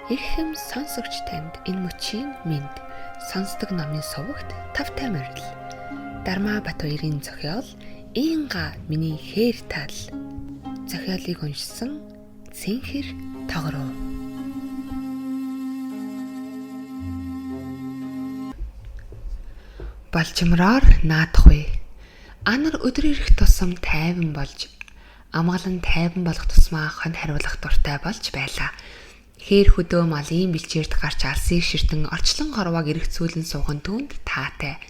Эрхэм сонсогч танд энэ мөчийн мэнд сонсдог номын сувагт тавтай морил. Дармаа Батбаярын зохиол Инга миний хээр тал. Зохиолыг уншсан Цэнхэр Тогроо. Болчмороор наадахгүй. Анар өдөр ирэх тусам тайван болж, амгалан тайван болох тусмаа хон хариулах дуртай болж байлаа. Хээр хөдөө малын бэлчээрд гарч алсыг ширтэн орчлон хорвоог эргэцүүлэн суухан түүнд таатай.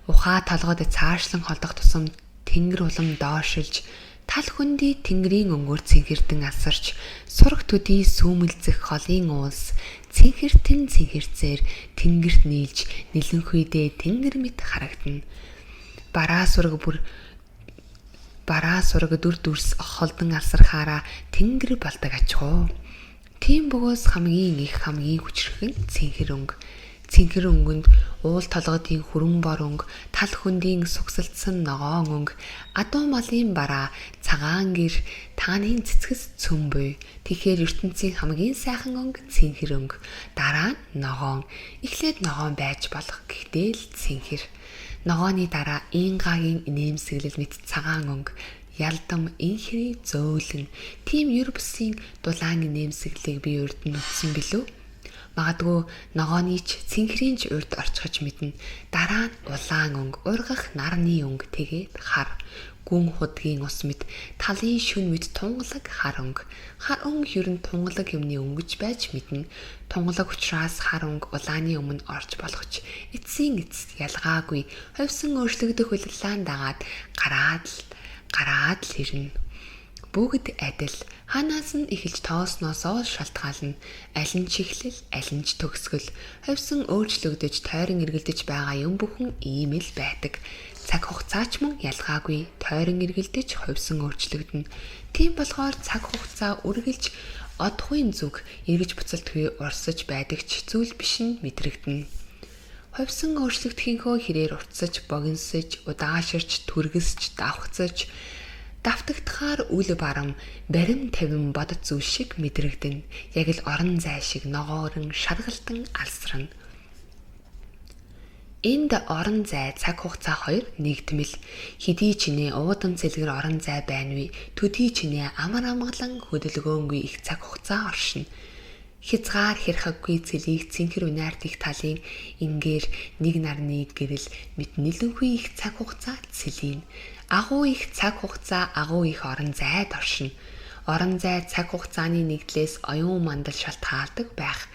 Ухаа толгойд цаашлан холдох тусам тэнгэр улам доошилж, тал хөндөй тэнгэрийн өнгөөр цэнхэртэн асарч, сураг төдий сүүмэлзэх холын уулс цэнхэртэн цэнхэрцээр тэнгэрт нийлж нэлэнхүйдээ тэнгэр мэт харагдана. Бараа сураг дүр дүрс холдон алсархаараа тэнгэр болдог ачхуу. Тийм бөгөөс хамгийн их хамгийн хүчрхэн цэнхэр өнгө. Цэнхэр өнгөнд уул толгодын хүрэн бор өнгө, тал хөндийн сугсалдсан ногоон өнгө, адуу малын бараа, цагаан гэр, тааны цэцгэс цөм буй. Тэгэхээр ертөнцийн хамгийн сайхан өнгө цэнхэр өнгө. Дараа нь ногоон. Эхлээд ногоон байж болох. Гэхдээ л цэнхэр. Ногооны дараа Ингагийн инээмсэглэл мэт цагаан өнгө. Ялдам инхри зөөлөн. Тим ер бусын дулаан инээмсэглэлийг би урд нь үтсэн билүү? Магадгүй ногооны ч цэнхрийн ч урд орчхож мэднэ. Дараа нь улаан өнгө, ургах нарны өнгө, тэгээд хар. Гүн худгийн ус мэт, талын шүн мэт тунгалаг хар өнгө. Хар өнгө ер нь тунгалаг юмны өнгөж байж мэднэ. Тунгалаг учраас хар өнгө улааны өмнө орж болох ч эцсийн эцэст ялгаагүй ховсон өөрчлөгдөх улаан дагаад гараад л ирнэ. Бүгд адил. Ханаас нь эхэлж тоосноосоо шалтгаална. Аль нь чихлэл, аль нь төгсгөл. Ховсон өөрчлөгдөж, тойрон эргэлдэж байгаа юм бүхэн ийм л байдаг. Цаг хугацаач мөн ялгаагүй. Тойрон эргэлдэж, ховсон өөрчлөгдөнө. Тийм болохоор цаг хугацаа үргэлж одохгүй зүг эргэж буцалтгүй урсаж байдаг ч зүйл биш нь мэдрэгдэнэ. Ховсон өөрчлөгдөхийнхөө хэрээр уртсаж, богиносж, удааширч, түргэсч, давхцаж, давтагдахаар үл барам, барим тавин бодот зүйл шиг мэдрэгдэнэ. Яг л орон зай шиг ногоорон шаргалтан алсрана. Энд орон зай цаг хугацаа хоёр нэгдмэл. Хэдий чинээ уудам цэлгэр орон зай байна вэ? Төдий чинээ амар амгалан хөдөлгөөнгүй их цаг хугацаа оршино. Хязгаар хэрхэггүй цэлийг цэнхэр үнаарт их талын ингээр нэг нарны гэрэл мэт нэлэнгүй их цаг хугацаа цэлийн. Агуу их цаг хугацаа агуу их орон зайд оршино. Орон зай цаг хугацааны нэгдлээс оюун мандал шалтгаалдаг байх.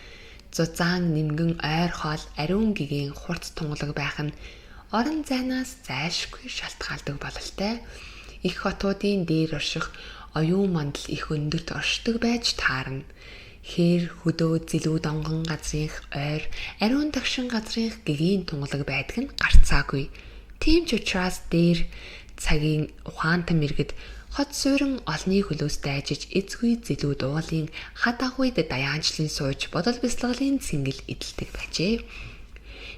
Зузаан нимгэн ойр хоол ариун гэгээн хурц тунгалаг байх нь орон зайнаас зайлшгүй шалтгаалдаг бололтой. Их хотуудын дээр орших оюун мандал их өндөрт оршдог байж таарна. Хээр хөдөө зэлүү донгон газрынх ойр ариун дагшин газрынх гэгээн тунгалаг байдаг нь гарцаагүй. Тийм ч учраас дээр цагийн ухаантан мэргэд хот суурин олны хөлөөс дайжиж эзгүй зэлүүд уулын хад агуйд даяанчлан сууж бодол бясалгалын цэнгэл эдэлдэг байжээ.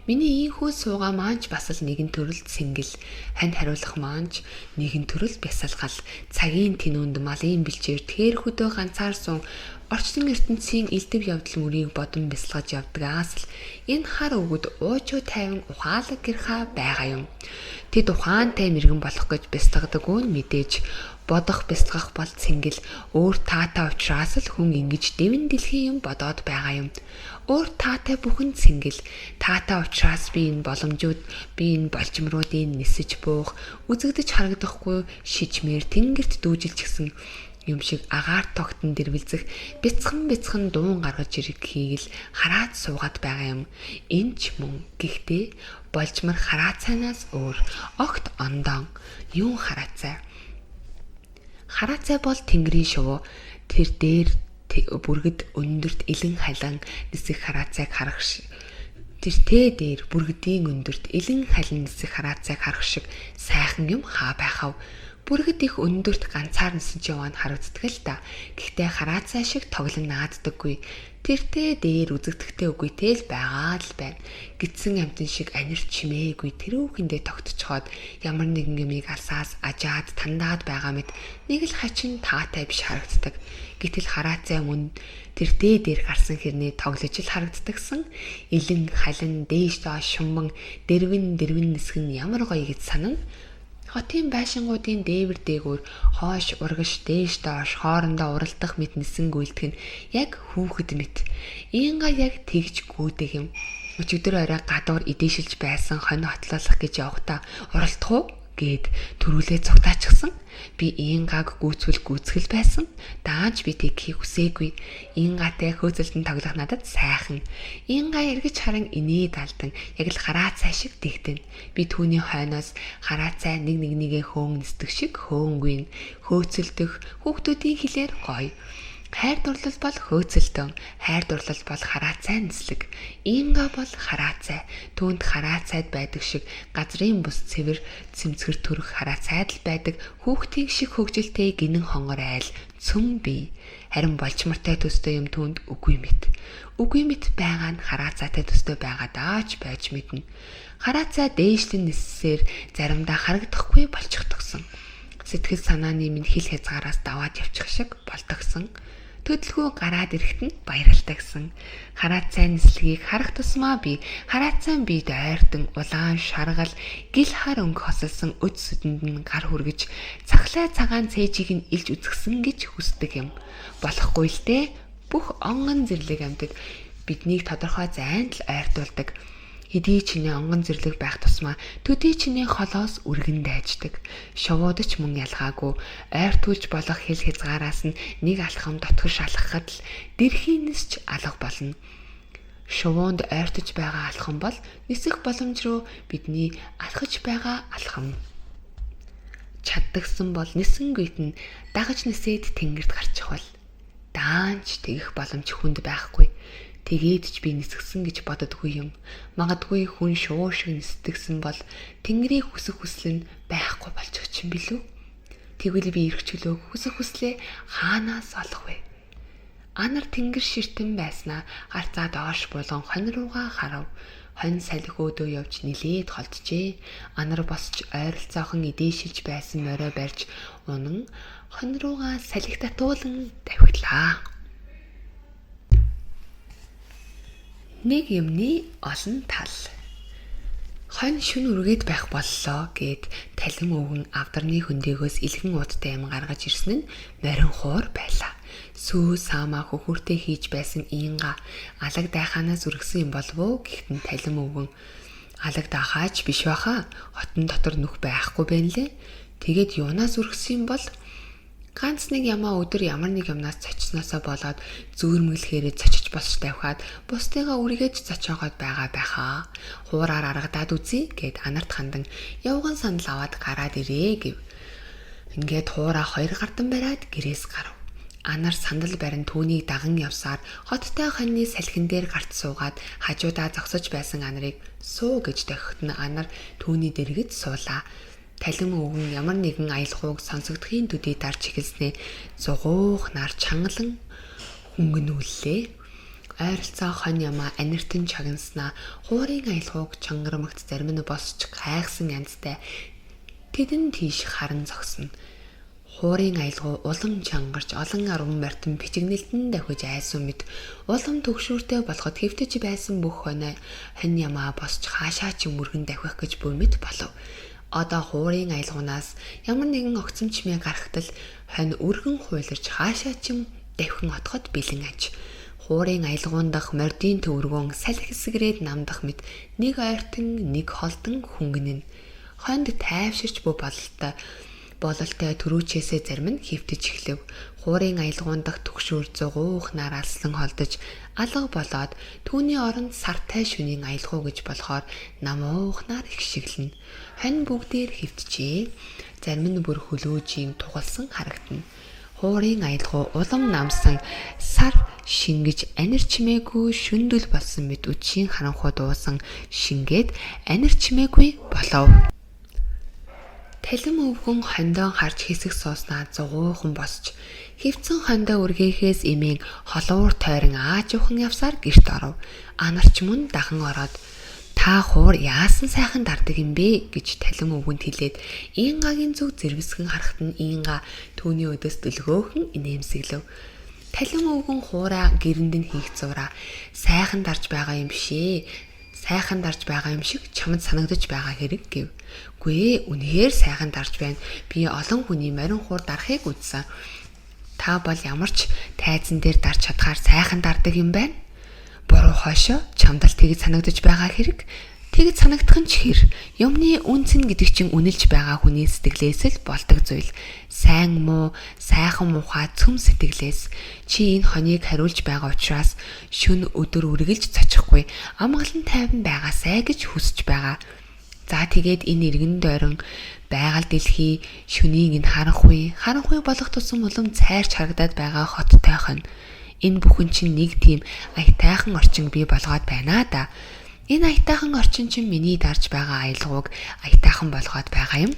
Миний ийхүү суугаа маанч бас л нэгэн төрөл цэнгэл, хань хариулах маанч нэгэн төрөл бясалгал, цагийн тэнүүнд малын бэлчээр тэр хөдөө ганцаар суун орчлон ертөнцийн элдв явдал мөрийг бодон бясалгаж явдгаас л энэ хар өгөд уучуу тайван ухаалаг гэрхаа байгаа юм. Тэд ухаантай мэрэгэн болох гэж бясалгадаг нь мэдээж бодох бясалгах бол цэнгэл өөр таатай учраас л хүн ингэж дэвэн дэлхийн юм бодоод байгаа юм. Өөр таатай бүхэн цэнгэл таатай учраас би энэ болчмруудын нисэж буух, үзэгдэж харагдахгүй шижмээр тэнгэрт дүүжилж гисэн юм шиг агаар тогтон дэрвэлзэх бяцхан дуун гаргаж ирэхийг л хараад суугаад байгаа юм. Энэ ч мөн гэхдээ болчмор хараацайнаас өөр огт ондоон юун хараацай. Хараацай бол тэнгэрийн шувуу тэр дээр бүргэд өндөрт илэн халан нисэх хараацайг харах шиг. Тэр дээр бүргэдийн өндөрт илэн халан нисэх хараацайг харах шиг сайхан юм хаа байхав. Бүргэд их өндөрт ганцаар нисэж яваа нь харагддаг л да. Гэхдээ хараацай шиг тоглон нааддаггүй. тэртээ дээр үзэгдэхтэй үгүйтэй л байгаа л байна. Гидсэн амтэн шиг анир чимээгүй тэрүүхэндээ тогтцоход ямар нэгэн юмыг алсаас ажаад тандаад байгаа мэт нэг л хачин таатай биш харагддаг. Гэтэл хараацай мөн тэртээ дээр гарсан хэрний тоглож л харагддагсан. Илэн халин дээш доош шумбан дэрвэн нисэх нь ямар гоё гэж санана. Хотын байшингуудын дээвэр дээгүүр хоош урагш дээш доош хоорондоо уралдах мэт нисэн гүйлдэг нь яг хүүхэд мэт. Иинга яг тэгж гүйдэг юм. Өчигдөр орой гадуур идээшилж байсан хонь хотлоолох гэж явахдаа уралдах уу гэд төрүүлээ цугтаачихсан. Би иингаг гүйцэтгэл байсан. Даанч би тэгхийг хүсээгүй. Иингатай хөөцөлдөн тоглох надад сайхан. Иинга эргэж харан инээд алдан яг л хараацай шиг тэгтэн. Би түүний хойноос хараацай нэгээ хөөн нисдэг шиг хөөнгүй. Хөөцөлдөх хүүхдүүдийн хэлээр гоё. Хайр дурлал бол хөөцөлдөн, хайр дурлал бол хараацай нислэг. Иинга бол хараацай, түүнд хараацайд байдаг шиг газрын бус цэвэр цэмцгэр төрөх хараацайд л байдаг хүүхдийн шиг хөгжилтэй гинэн хонгор айл цөм бий. Харин болчмортой төстэй юм түүнд үгүй мэт. Үгүй мэт байгаа нь хараацайтай төстэй байгаа даач байж мэднэ. Хараацай дээшлэн ниссээр заримдаа харагдахгүй болчихдогсон. Сэтгэл санааны минь хил хязгаараас даваад явчих шиг болдогсон. Төдөлгөө гараад ирэхэд нь баярлагдагсан. Хараацай нислэгийг харах тусмаа би хараацайн биед ойртон улаан шаргал гил хар өнгө хосолсон өд сүдэнд нь гар хүргэж цахлаа цагаан цээжийг нь илж үзгсэн гэж хүсдэг юм. Болохгүй л дээ. Бүх онгон зэрлэг амьтад биднийг тодорхой зайд л ойртуулдаг. Хэдий чиний онгон зэрлэг байх тусмаа төдий чиний холоос үргэн дайждаг. Шувуудч мөн ялгаагүй ойртуулж болох хэл хязгаараас нь нэг алхам дотгош алхахад л дэрхийнэс ч алга болно. Шувуунд ойртож байгаа алхам бол нисэх боломж руу бидний алхаж байгаа алхам. Чаддагсан бол нисэнгүйт нь дагаж нисээд тэнгэрт гарчих бол даанч тэгэх боломж хүнд байхгүй. Тэгээд ч би нисгсэн гэж боддоггүй юм. Магадгүй хүн шуу шиг нисдэгсэн бол тэнгэрийн хүсэх хүсэл нь байхгүй болчих чинь билүү? Тэгвэл би эргчлөө хүсэх хүслээ хаанаас олох вэ? Анар тэнгэр ширтэн байснаа гарцаа доош булган хонь руугаа харав. Хонь салхи өөдөө явж нилээд холджээ. Анар босч ойролцоохон идээшилж байсан морой барьж унан хонь руугаа салхи татуулан давхилаа. Нэг юмны олон тал. Хонь шүн үргээд байх боллоо гэд талин өвгөн авдарны хөндөөгөөс илгэн ууттай юм гаргаж ирсэн нь морин хуур байлаа. Сүү саамаа хөхөртэй хийж байсан иинга алаг дайханаас үргэсэн юм болов уу гэхтэн талин өвгөн алаг даахаач биш баха. Хотон дотор нүх байхгүй байна лээ. Тэгээд юунаас үргэсэн юм бол ганц нэг ямаа өдөр ямар нэг юмнаас цочсноосоо болоод зүүрмэглэхээрээ цочиж босч тавихад бусдыгаа үргээд цочоогоод байгаа байхаа. Хуураар аргадаад үзье гэд анарт хандан явган санал аваад гараад ирээ гэв. Ингээд хуураа 2 гардан бариад гэрээс гарав. Анар сандал барин түүнийг даган явсаар хоттой хоньны салхин дээр гарт суугаад хажуудаа зогсож байсан анарыг суу гэж дохиход нь анар түүний дэргэд суулаа. Талин өвгөн ямар нэгэн аялахууг сонсогдохын төдий дарж эхэлснээ зугуух нар чангалан хөнгөнүүллээ. Ойролцоо хонь ямаа аниртан чагнаснаа хуурын аялахууг чангарамагт зарим нь босч гайхсан янзтай тэдэн тийш харан зогсно. Хуурын аялгау улам чангарч олон арван мортон бичигнэлтэн давхиж айсуу мэд улам төгшүүртэй болоход хэвтэж байсан бүх хонь ямаа босч хаашаа ч мөргөн давхих гэж бөмбөд болов. Одоо хуурын аялгуунаас ямар нэгэн огцом чимээ гарахтал хонь өргөн хуйларч хаашаа ч юм давхин отоход бэлэн аж. Хуурын аялгуун дах мордын төвөргөн салхи хэсгэрээд намдах мэт нэг ойртон нэг холдон хөнгөнөн. Хонд тайвширч буй бололтой төрүүчээсээ зарим нь хөвтөж эхлэв. Хуурын аялгуун дах түгшүүр зугуух нар алслан холдож алга болоод түүний оронд сартай шөнийн аялгуу гэж болохоор намуух нар их шиглэнэ. Хонь бүгдээр хөвтжээ. Зарим нь бүр хөлөөжийн тугалсан харагдана. Хуурын аялгуу улам намсан сар шингэж анир чимээгүй шүндэл болсон мэт үдшийн харанхуй дуусан шингээд анир чимээгүй болов. Талин өвгөн хондоо харж хэсэг сууснаа зугуухан босч хөвцөн хондоо үргээхээс эмээн холуур тойрон аажуухан явсаар гэрт оров. Анарч мөн дахан ороод та хуур яасан сайхан дардаг юм бэ гэж талин өвгөнд хэлээд Ингагийн зүг зэрвсгэн харахад нь Инга түүний өдөөс дөлгөөхөн инээмсэглэв. Талин өвгөн хуураа гэрэнд нь хийх зураа сайхан дарж байгаа юм шээ. Сайхан дарж байгаа юм шиг чамд санагдаж байгаа хэрэг гэв. Гүй ээ, үнэхээр сайхан дарж байна. Би олон хүний морин хуур дарахыг үзсэн. Та бол ямар ч тайзан дээр дарж чадхаар сайхан дардаг юм байна. Буруу хойшоо чамд л тэгж санагдаж байгаа хэрэг. Тэгж санагдах нь ч хэр. Юмны үнц нь гэдэг чинь үнэлж байгаа хүний сэтгэлээс л болдог зүйл. Сайн муу, сайхан муухай цөм сэтгэлээс чи энэ хоныг хариулж байгаа учраас шүн өдөр үргэлж цочихгүй амгалан тайван байгаасай гэж хүсэж байгаа. За тэгээд энэ иргэн дойрон байгаль дэлхий шүнийг энэ харанхуй болох тусам улам цайрч харагдаад байгаа хоттойхон. Энэ бүхэн чинь нэг тийм аятайхан орчин бий болгоод байна да. Энэ аятайхан орчин чинь миний дарж байгаа аялгауг аятайхан болгоод байгаа юм.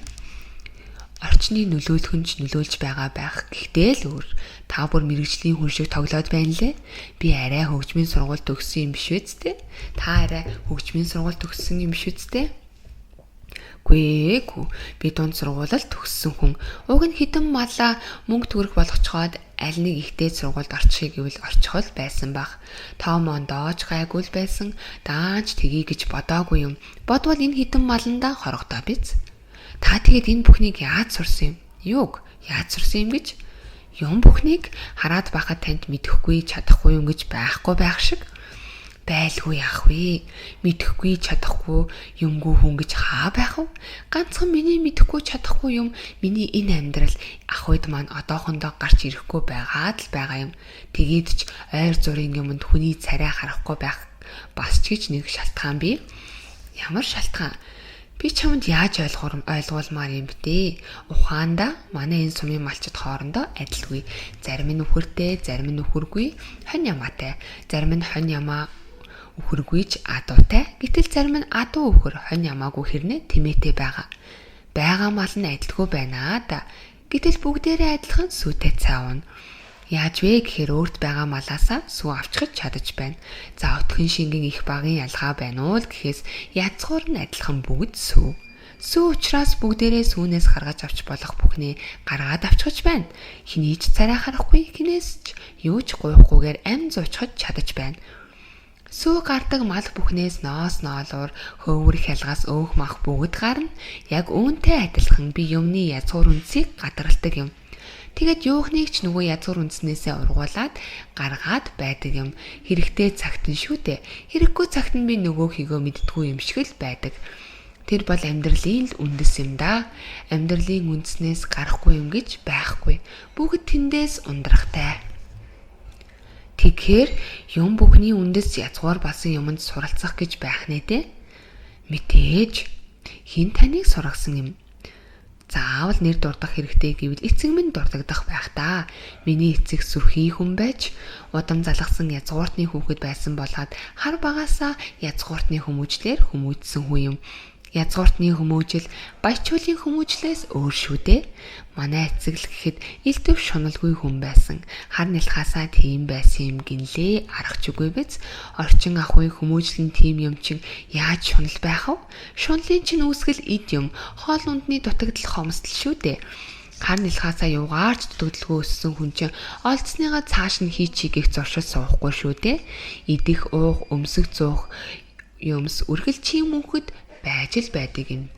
Орчны нөлөөлөхөнч нөлөөлж байгаа байх. Гэхдээ л өөр. Та бүр мэрэгжлийн хүн шиг тоглоод байна лээ. Би арай хөгжмийн сургууль төгссөн юм биш үсттэй. Та арай хөгжмийн сургууль төгссөн юм биш үсттэй. Гүй. Би дунд сургуулиуд төгссөн хүн. Уг нь хідэн малаа мөнгө төгрөх болгочхоод аль нэг ихтэй сургуульд орчихъя гэвэл орчихол байсан баг. Тоомон доож гайгүй л байсан. Даанч тгий гэж бодоогүй юм. Бодвол энэ хідэн маландаа хорогдоо биз. Та тэгээд энэ бүхнийг яаж сурсан юм? Юуг? Яаж сурсан юм гэж? Юм бүхнийг хараад байхад танд мэдэхгүй чадахгүй юм гэж байхгүй байх шиг. Байлгүй яах вэ? Мэдэхгүй чадахгүй юмгүй хүн гэж хаа байх вэ? Ганцхан миний мэдэхгүй чадахгүй юм миний энэ амьдрал ах үед маань одоохондоо гарч ирэхгүй байгаад л байгаа юм. Тэгээд ч ойр зургийн юмд хүний царай харахгүй байх бас ч гэж нэг шалтгаан бий. Ямар шалтгаан? Би чамд яаж ойлгуулмаар юм бэ? Ухаанда манай энэ сумын малчид хоорондоо адилгүй. Зарим нь үхэртэй, зарим нь үхэргүй, хонь ямаатай. Зарим нь хонь ямаа үхэргүйч адуутай. Гэтэл зарим нь адуу үхэр хонь ямаагүй хэрнээ тэмээтэй байгаа. Бага мал нь адилгүй байна да. Гэтэл бүгдээрээ адилхан сүйтэй цаавна. Яаж вэ гэхээр өөрт байгаа малаасаа сүү авчхаж чадаж байна. За өтгөн шингэн их багын ялгаа байна уу гэхээс язгуур нь адилхан бүгд сүү. Сүү учраас бүгдээрээ сүүнээс гаргаж авч болох бүхнээ гаргаад авчхаж байна. Хэний ч царай харахгүй, хинээс ч юу ч гуйхгүйгээр амь зуучхаж чадаж байна. Сүү гардаг мал бүхнээс ноос ноолуур хөвөр хялгаас өөх мах бүгд гарна. Яг үүнтэй адилхан би юмны язгуур үнцийг гадарладаг юм. Тэгээд юухныг ч нөгөө язгуур үндснээсээ ургуулад гаргаад байдаг юм. Хэрэгтэй цагт нь шүү дээ. Хэрэггүй цагт нь би нөгөөхийгөө мэддгүй юм шиг л байдаг. Тэр бол амьдралын л үндэс юм да. Амьдралын үндснээс гарахгүй юм гэж байхгүй. Бүгд тэндээс ундрахтай. Тэгэхээр юм бүхний үндэс язгуур болсон юмд суралцах гэж байх нэ дээ. Мэдээж хин таныг сургасан юм. Заавал нэр дурдах хэрэгтэй гэвэл эцэг минь дурдагдах байх та. Миний эцэг сүрхий хүн байж удам залгасан язгууртны хүүхэд байсан болоод хар багаасаа язгууртны хүмүүжлэр хүмүүжсэн хүн юм. Язгууртны хүмүүжил баячуулын хүмүүжлээс өөр шүү дээ. Манай эцэг л гэхэд элдв шуналгүй хүн байсан. Хар нэлхаасаа тийм байсан юм гинлээ аргач үгүй биз. Орчин ахуй хүмүүжлэн тийм юм чинь яаж шунал байх вэ? Шунлын чинь үүсгэл эд юм. Хоол ундны дутагдал хомсдол шүү дээ. Хар нэлхаасаа югаарч дутагдaltaгүй өссөн хүн чинь олдсныгаа цааш нь хийчихийг зуршил суухгүй шүү дээ. Идэх, уух, өмсөх, зуух юмс үргэлж чи мөнхөд байж л байдаг юм.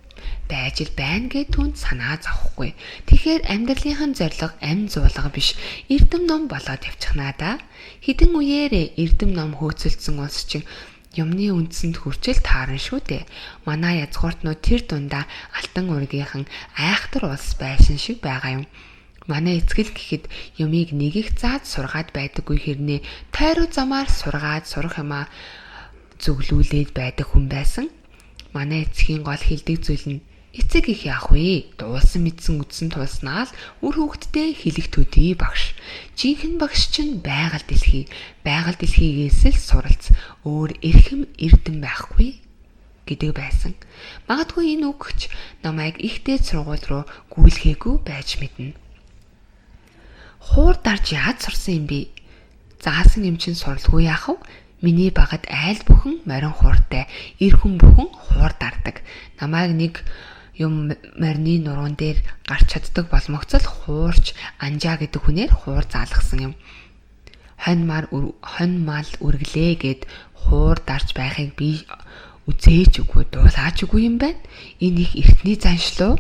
Байж л байна гэд түн санаа зовхгүй. Тэгэхээр амьдралынхан зориг амь зуулга биш. Эрдэм ном болоод явчихнаа да. Хэдэн үеэрээ эрдэм ном хөөцөлдсөн улс чинь юмны үндсэнд хүрчэл таарна шүү дээ. Манай язгууртнууд тэр дундаа алтан ургийнхан айхтар улс байсан шиг байгаа юм. Манай эцгэл гэхэд юмыг нэг их заад сургаад байдаггүй хэрнээ тойруу замаар сургаад сурах юмаа зөвлүүлээд байдаг хүн байсан. Манай эцгийн гол хэлдэг зүйл нь эцэг их яах вэ? Дуулсан мэдсэн үдсэн тулснаа л үр хөвгтдээ хэлэх төдий багш. Жинхэнэ багш чинь байгаль дэлхий. Байгаль дэлхийгээс л суралц. Өөр эрхэм эрдэм байхгүй. гэдэг байсан. Магадгүй энэ үгч намайг их дээд сургууль руу гүйлгээгүй байж мэднэ. Хуур дарж яаж сурсан юм бэ? Заасан юм чин суралгүй яах вэ? Миний багад айл бүхэн морин хууртай, эр хүн бүхэн хуур дардаг. Намайг нэг юм морины нуруунд дээр гарч чаддаг болмогцол хуурч анжаа гэдэг хүнээр хуур заалгасан юм. Хонь мал үргэлээ гэд хуур дарж байхыг би үзээч үгүй, дуулаач үгүй юм байна. Энэ их эртний заншлуу.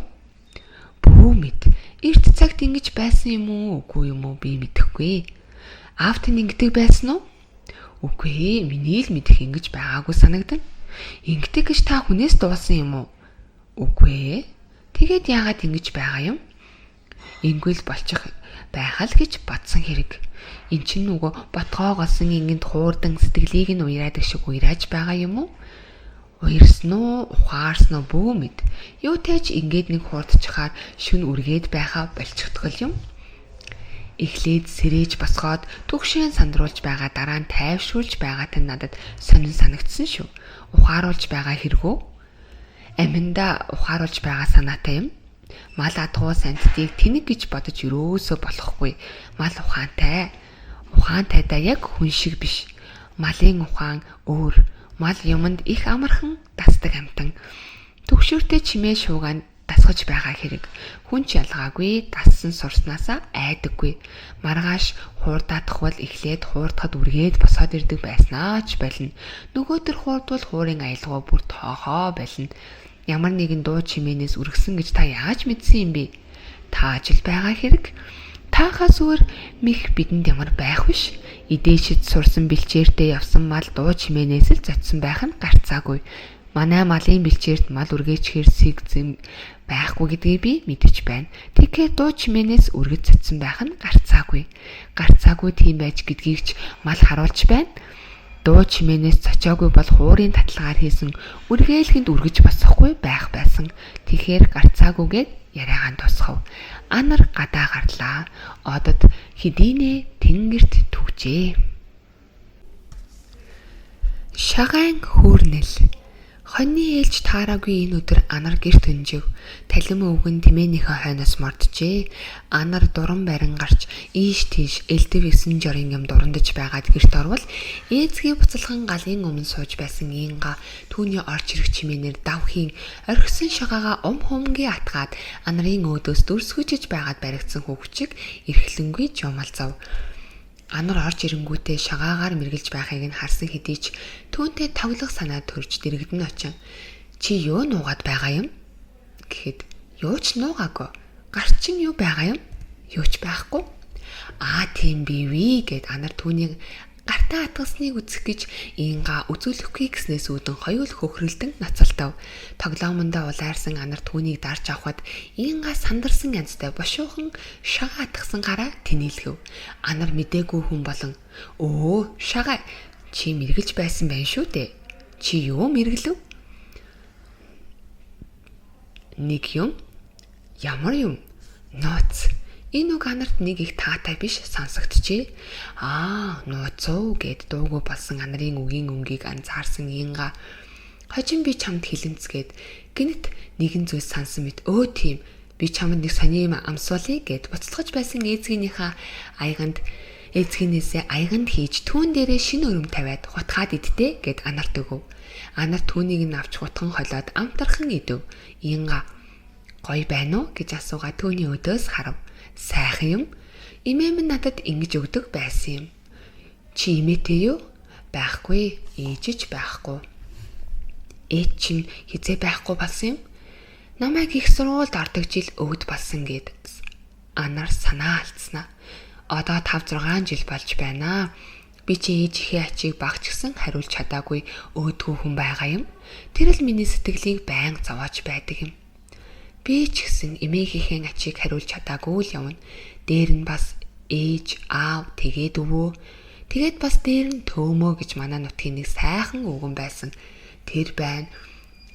Бүү мэд. Эрт цагт ингэж байсан юм уу, үгүй юм уу би мэдэхгүй. Аавт нь ингэдэг байсан уу? Үгүй, миний л мэдэх ингэж байгаагүй санагдана. Ингэдэг гэж та хүнээс дуулсан юм уу? Үгүй. Тэгээд яагаад ингэж байгаа юм? Ингүүл болчих байхал гэж бодсон хэрэг. Эн чинь нөгөө ботгоогосон ингэнд хуурдан сэтгэлийг нь уяраадаг шиг уйрааж байгаа юм уу? Уярсан уу, ухаарсан уу бүү мэд. Юутэйч ингээд нэг хуурдчихаар шүн үргээд байхаа болчихтгол юм. Эхлээд сэрээж босгоод түгшэн сандруулж байгаа дараа нь тайвшруулж байгаатай надад сонин санагдсан шүү. Ухааруулж байгаа хэрэгөө. Аминда ухааруулж байгаа санаатай юм. Мал адгуу сандтыг тэнэг гэж бодож өрөөсөө болохгүй. Мал ухаантай. Ухаантайдаа яг хүн шиг биш. Малын ухаан өөр. Мал юмд их амархан дасдаг амтан. Түгшүүртэй чимээ шуугаанд дасгаж байгаа хэрэг. Хүн ч ялгаагүй дассан сурснаасаа айдаггүй. Маргааш хуурдаадах бол эхлээд хуурдахад үргээд босоод ирдэг байснаа ч болно. Нөгөөдөр хуурдвал хуурын аялгаа бүр тоохоо болно. Ямар нэгэн дуу чимээнээс үргэсэн гэж та яаж мэдсэн юм бэ? Та ажил байгаа хэрэг. Таахаас өөр мих бидэнд ямар байх виш. Идээшид сурсан бэлчээртэй явсан мал дуу чимээнээс л зодсон байх нь гарцаагүй. Манай малын бэлчээрт мал үргээчхэр сэгзэм байхгүй гэдгийг би мэдэж байна. Тэгэхээр дуу чимээнээс үргэж цацсан байх нь гарцаагүй. Гарцаагүй тийм байж гэдгийг ч мал харуулж байна. Дуу чимээнээс цочоогүй бол хуурын татлагаар хийсэн үргээлхэнд үргэж босохгүй байх байсан. Тэгэхээр гарцаагүйгээд яриагаан тусхав. Анар гадаа гарлаа. Одод хэдийнэ тэнгэрт түгжээ. Шагаан хүүрнэл. Хоньны ээлж таараагүй энэ өдөр анар гэрт өнжив. Талим өвгөн тэмээнийхээ хойноос морджээ. Анар дуран барин гарч ийш тийш элдэв 9 жорын юм дурандаж байгаад гэрт орвол ээзгийн буцалхан галын өмнө сууж байсан Инга түүний орж ирэх чимээнээр давхийн орхисон шагаагаа хумгийн атгаад анарын өөдөөс дүрсгүйжиж байгаад баригдсан хөвгчиг эрхлэнгүй жумалзав. Анар орж ирэнгүүтээ шагаагаар мэргэлж байхыг нь харсан хэдий ч түүнтэй тоглох санаа төрж дэрэгдэн очин. Чи юу нуугаад байгаа юм? Гэхэд юу ч нуугаагүй. Гарч чинь юу байгаа юм? Юу ч байхгүй. Тийм бивэ гэд Анар түүнийг гартаа атгасныг үзэх гэж Инга үзүүлэхгүй гэснээс үүдэн хоёул хөхрөлдөн ноцолтов. Тоглоомондоо улаарсан Анар түүнийг дарж авахад Инга сандарсан янзтай бошуухан шагаа атгсан гараа тэнэлгэв. Анар мдээгүй хүн болон "Өө, шагаа чи мэргэлж байсан байх шүү дээ. Чи юу мэргэлв?" "Нэг юм." "Ямар юм?" "Нууц." Энэ үг Анарт нэг их таатай биш сонсогдчихэ. Нууцоо гэд дуугүй болсон Анарын үгийн өнгийг анзаарсан Инга "Хожим би чамд хэлэнцгээд гинт нэгэн зүйлс сансан мэт тийм би чамд нэг сони юм амсуулъя" гэд буцалгаж байсан ээзгийнхээсээ аяганд хийж түүн дээрээ шинэ өрөм тавиад хутгаад идтээ гэд Анарт өгөв. Анар түүнийг нь авч хутхан холиод амтархан идэв. Инга "Гоё байна уу?" гэж асуугаад түүний өдөөс харав. "Сайхан юм. Эмээ минь надад ингэж өгдөг байсан юм." "Чи эмээтэй юу?" "Байхгүй, ээжж байхгүй." "Ээж чинь хизээ байхгүй болсон юм?" "Намайг их сургуульд ордог жил өвд болсон" гэд Анар санаа алдснаа. "Одоо 5-6 жил болж байна. Би чи ээжийнхээ ачийг багч гисэн хариулж чадаагүй өөдгөө хүн байгаа юм. Тэр л миний сэтгэлийг байнга зовоож байдаг юм. Би ч гэсэн эмээгийнхээ ачийг хариулж чадаагүй л явна. Дээр нь бас ээж, аав, тэгээд өвөө. Тэгээд бас дээр нь төөмөө гэж манай нутгийн нэг сайхан өвгөн байсан. Тэр байна.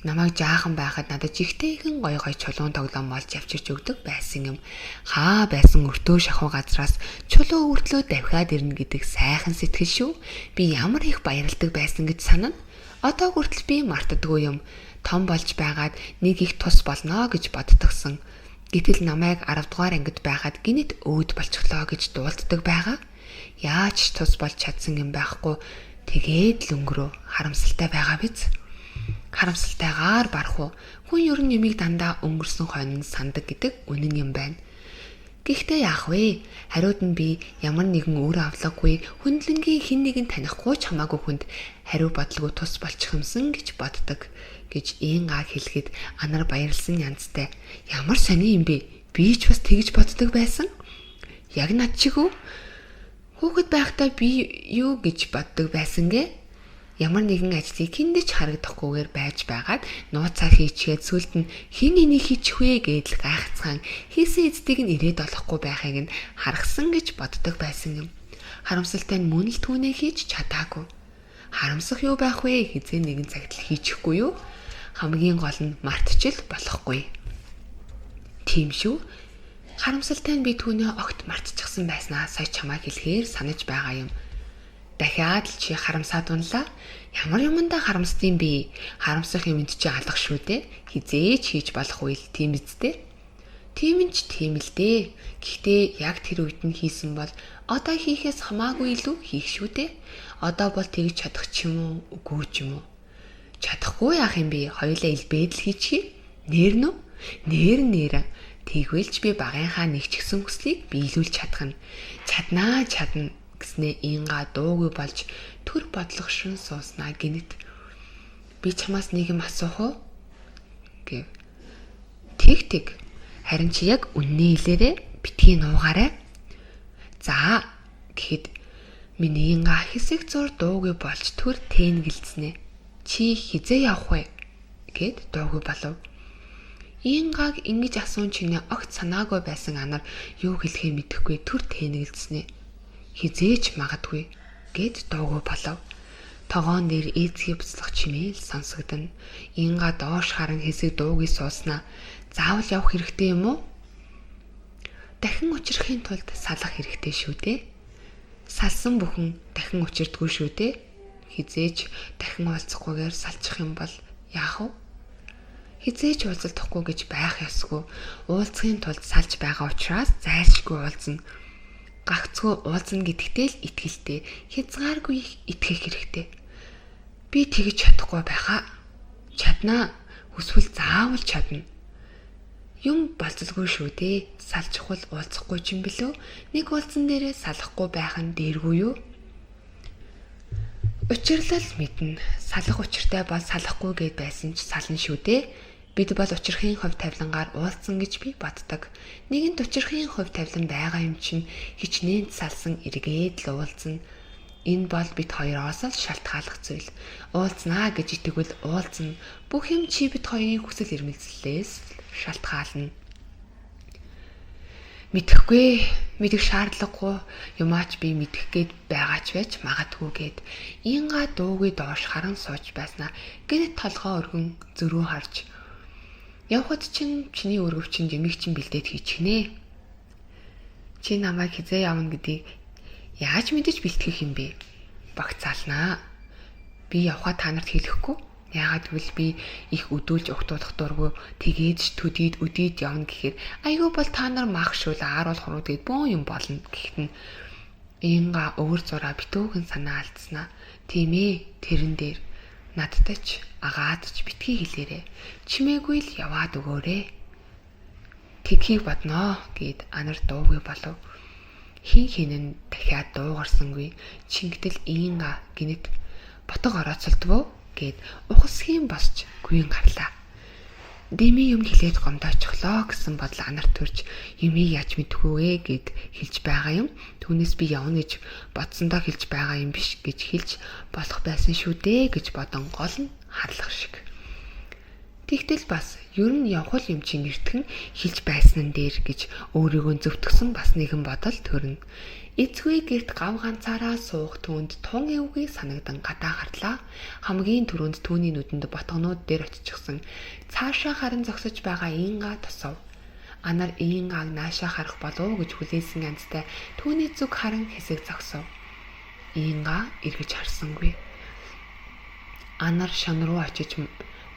Намайг жаахан байхад надад жигтэйхэн гой чулуун тоглоом олж авчирч өгдөг байсан юм. Хаа байсан өртөө шахуу газраас чулуу өртлөө давхиад ирнэ гэдэг сайхан сэтгэл шүү. Би ямар их баярлдаг байсан гэж санана. Одоо хүртэл би мартдаггүй юм. Том болж байгаад нэг их тус болно гэж боддогсон. Гэтэл намайг 10 дугаар ангид байхад гинэт өөд болчихлоо гэж дуулддаг байгаа. Яаж тус болж чадсан юм байхгүй. Тэгээд л өнгөрөө харамсалтай байгаа биз? Харамсалтайгаар барах уу? Хүн ер нь юмыг дандаа өнгөрсөн хойно сандаг гэдэг үнэн юм байна. Гэхдээ яах вэ? Хариуд нь би ямар нэгэн өөр авлаггүй хүндлэнгийн хэн нэгэн танихгүй ч хамаагүй хүнд хариу бодлого тус болчих юмсан гэж боддог гэж Инга хэлэхэд Анар баярлсан янзтай. Ямар сони юм бэ? Би ч бас тэгж боддог байсан. Яг над чиг үү? Хүүхэд байхдаа би юу гэж боддог байсан гээ? Ямар нэгэн ажлыг хэндэж харагдахгүйгээр байж байгаад нууцаар хийчихэд сүлд нь хэн энийг хийчих вэ гэдэл гайхацгаан хийсэн эцдийг нь ирээд олохгүй байхыг нь харгасан гэж боддог байсан юм. Харамсалтай нь мөн л түүнээ хийж чадаагүй. Харамсах юу байх вэ? Хизээ нэгэн цагт л хийчихгүй юу? Хамгийн гол нь мартчил болохгүй. Тийм шүү. Харамсалтай нь би түүнээ огт мартчихсан байснаа сая чамаа хэлэхээр санаж байгаа юм. Дахиад л чи харамсаад унлаа. Ямар юмдаа харамсдیں۔ Би харамсах юмд чи алах шүү дээ. Хизээч хийж болох үйл тийм биз дээ. Тийм ч тийм л дээ. Гэхдээ яг тэр үед нь хийсэн бол одоо хийхээс хамаагүй илүү хийх шүү дээ. Одоо бол тэгж чадах ч юм уу, үгүй ч юм уу. Чадахгүй яах юм бэ? Хоёулаа илбээд л хийчихье. Нэр нү? Нэр. Тэгвэл ч би багынхаа нэг ч гэсэн хүслийг биелүүлж чадах нь. Чаднаа гэснээ Инга дуугүй болж төр бодлогошин сууснаа гинэт. Би чамаас нэг юм асуух уу? Гэв. Тэг. Харин чи яг үнний хэлээрээ битгий нуугаарай. За гэхэд миний Инга хэсэг зур дуугүй болж төр тэнгэлцнэ. Чи хизээ явах вэ? Гэд дуугүй болов. Ингаг ингэж асуун чинээ огт санаагүй байсан Анар юу хэлэхээ мэдэхгүй төр тэнгэлцнэ. Хизээч магадгүй гэд дуугүй болов. Тогоон дээр эзгий буцлах чимээл сонсогдно. Инга доош харан хэсэг дуугүй сууснаа. Заавал явах хэрэгтэй юм уу? Дахин учрахын тулд салах хэрэгтэй шүү дээ. Салсан бүхэн дахин учирдгүй шүү дээ. Хизээч дахин уулзахгүйгээр салчих юм бол яах вэ? Хизээч уулзалтахгүй гэж байх ёсгүй. Уулзахын тулд салж байгаа учраас зайлшгүй уулзна. Гагцгүй уулзна гэдэгтэй л итгэлтэй, хязгааргүй итгэх хэрэгтэй. Би тэгж чадахгүй байхаа. Чаднаа. Хүсвэл заавал чадна. Юм болцолгүй шүү дээ. Салчихвал уулзахгүй ч юм бэлөө. Нэг уулзсан дээрээ салахгүй байх нь дээргүй юу? Учирлал мэднэ. Салах учиртай бол салахгүй гэд байсан ч сална шүү дээ. Бид бол учрахын хувь тавилангаар уулзсан гэж би боддог. Нэгэнд учрахын хувь тавилан байгаа юм чинь хичнээн салсан эргээд л уулзна. Энэ бол бид хоёроос л шалтгааллах зүйл. Уулзнаа гэж итгэвэл уулзна. Бүх юм чи бид хоёрын хүсэл эрмэлзлээс шалтгаална. Мэдхгүй, мэдэх шаардлагагүй юмаач би мэдэх гээд байгаач байж магадгүй гээд Инга дуугүй доош харан сууж байснаа гэнэт толгоо өргөн зөрүү харж явхад чинь чиний өргөвчин юмыг чинь бэлдээд хийчихнэ. Чи намайг хизээ явна гэдгийг яаж мэдэж бэлтгэх юм бэ? Багцаалнаа. Би явхад та нарт хэлэхгүй. Яагаад гэвэл би их өдүүлж угтуулах дургүй тэгээд ч төдийд өдийд явна гэхээр айгүй бол та нар мах шүүл ааруул хуруу тэгээд бөөн юм болно гэхэд нь Инга өөр зураа битүүхэн санаа алдснаа. Тийм ээ, тэрэн дээр надтай ч агаад ч битгий хэлээрээ. Чимээгүй л яваад өгөөрэй. Тэгхийг бодноо гэд Анар дуугүй болов. Хин дахиад дуугарсангүй. Чингтэл Инга гинэт ботго орооцолдвоо гэд ухасхийн босч гүйн гарлаа. Дэми юм хэлээд гомдоочихлоо гэсэн бодол Анар төрж юмыг яаж мэдгүй вэ гэд хэлж байгаа юм. Түүнээс би явна гэж бодсондоо хэлж байгаа юм биш гэж хэлж болох байсан шүү дээ гэж бодон гол нь харлах шиг. Тэгтэл бас ер нь явхал юм чинь эртхэн хэлж байсан нь дээр гэж өөрийгөө зөвтгсөн бас нэгэн бодол төрнө. Эцгүй гэрт гав ганцаараа суух түүнд тун эвгүй санагдан гадаа гарлаа. Хамгийн түрүүнд түүний нүдэнд ботгонууд дээр очичихсан. Цаашаа харан зогсож байгаа Инга тосов. Анар Ингаг наашаа харах болов гэж хүлээсэн янзтай түүний зүг харан хэсэг зогсов. Инга эргэж харсангүй. Анар шон руу очиж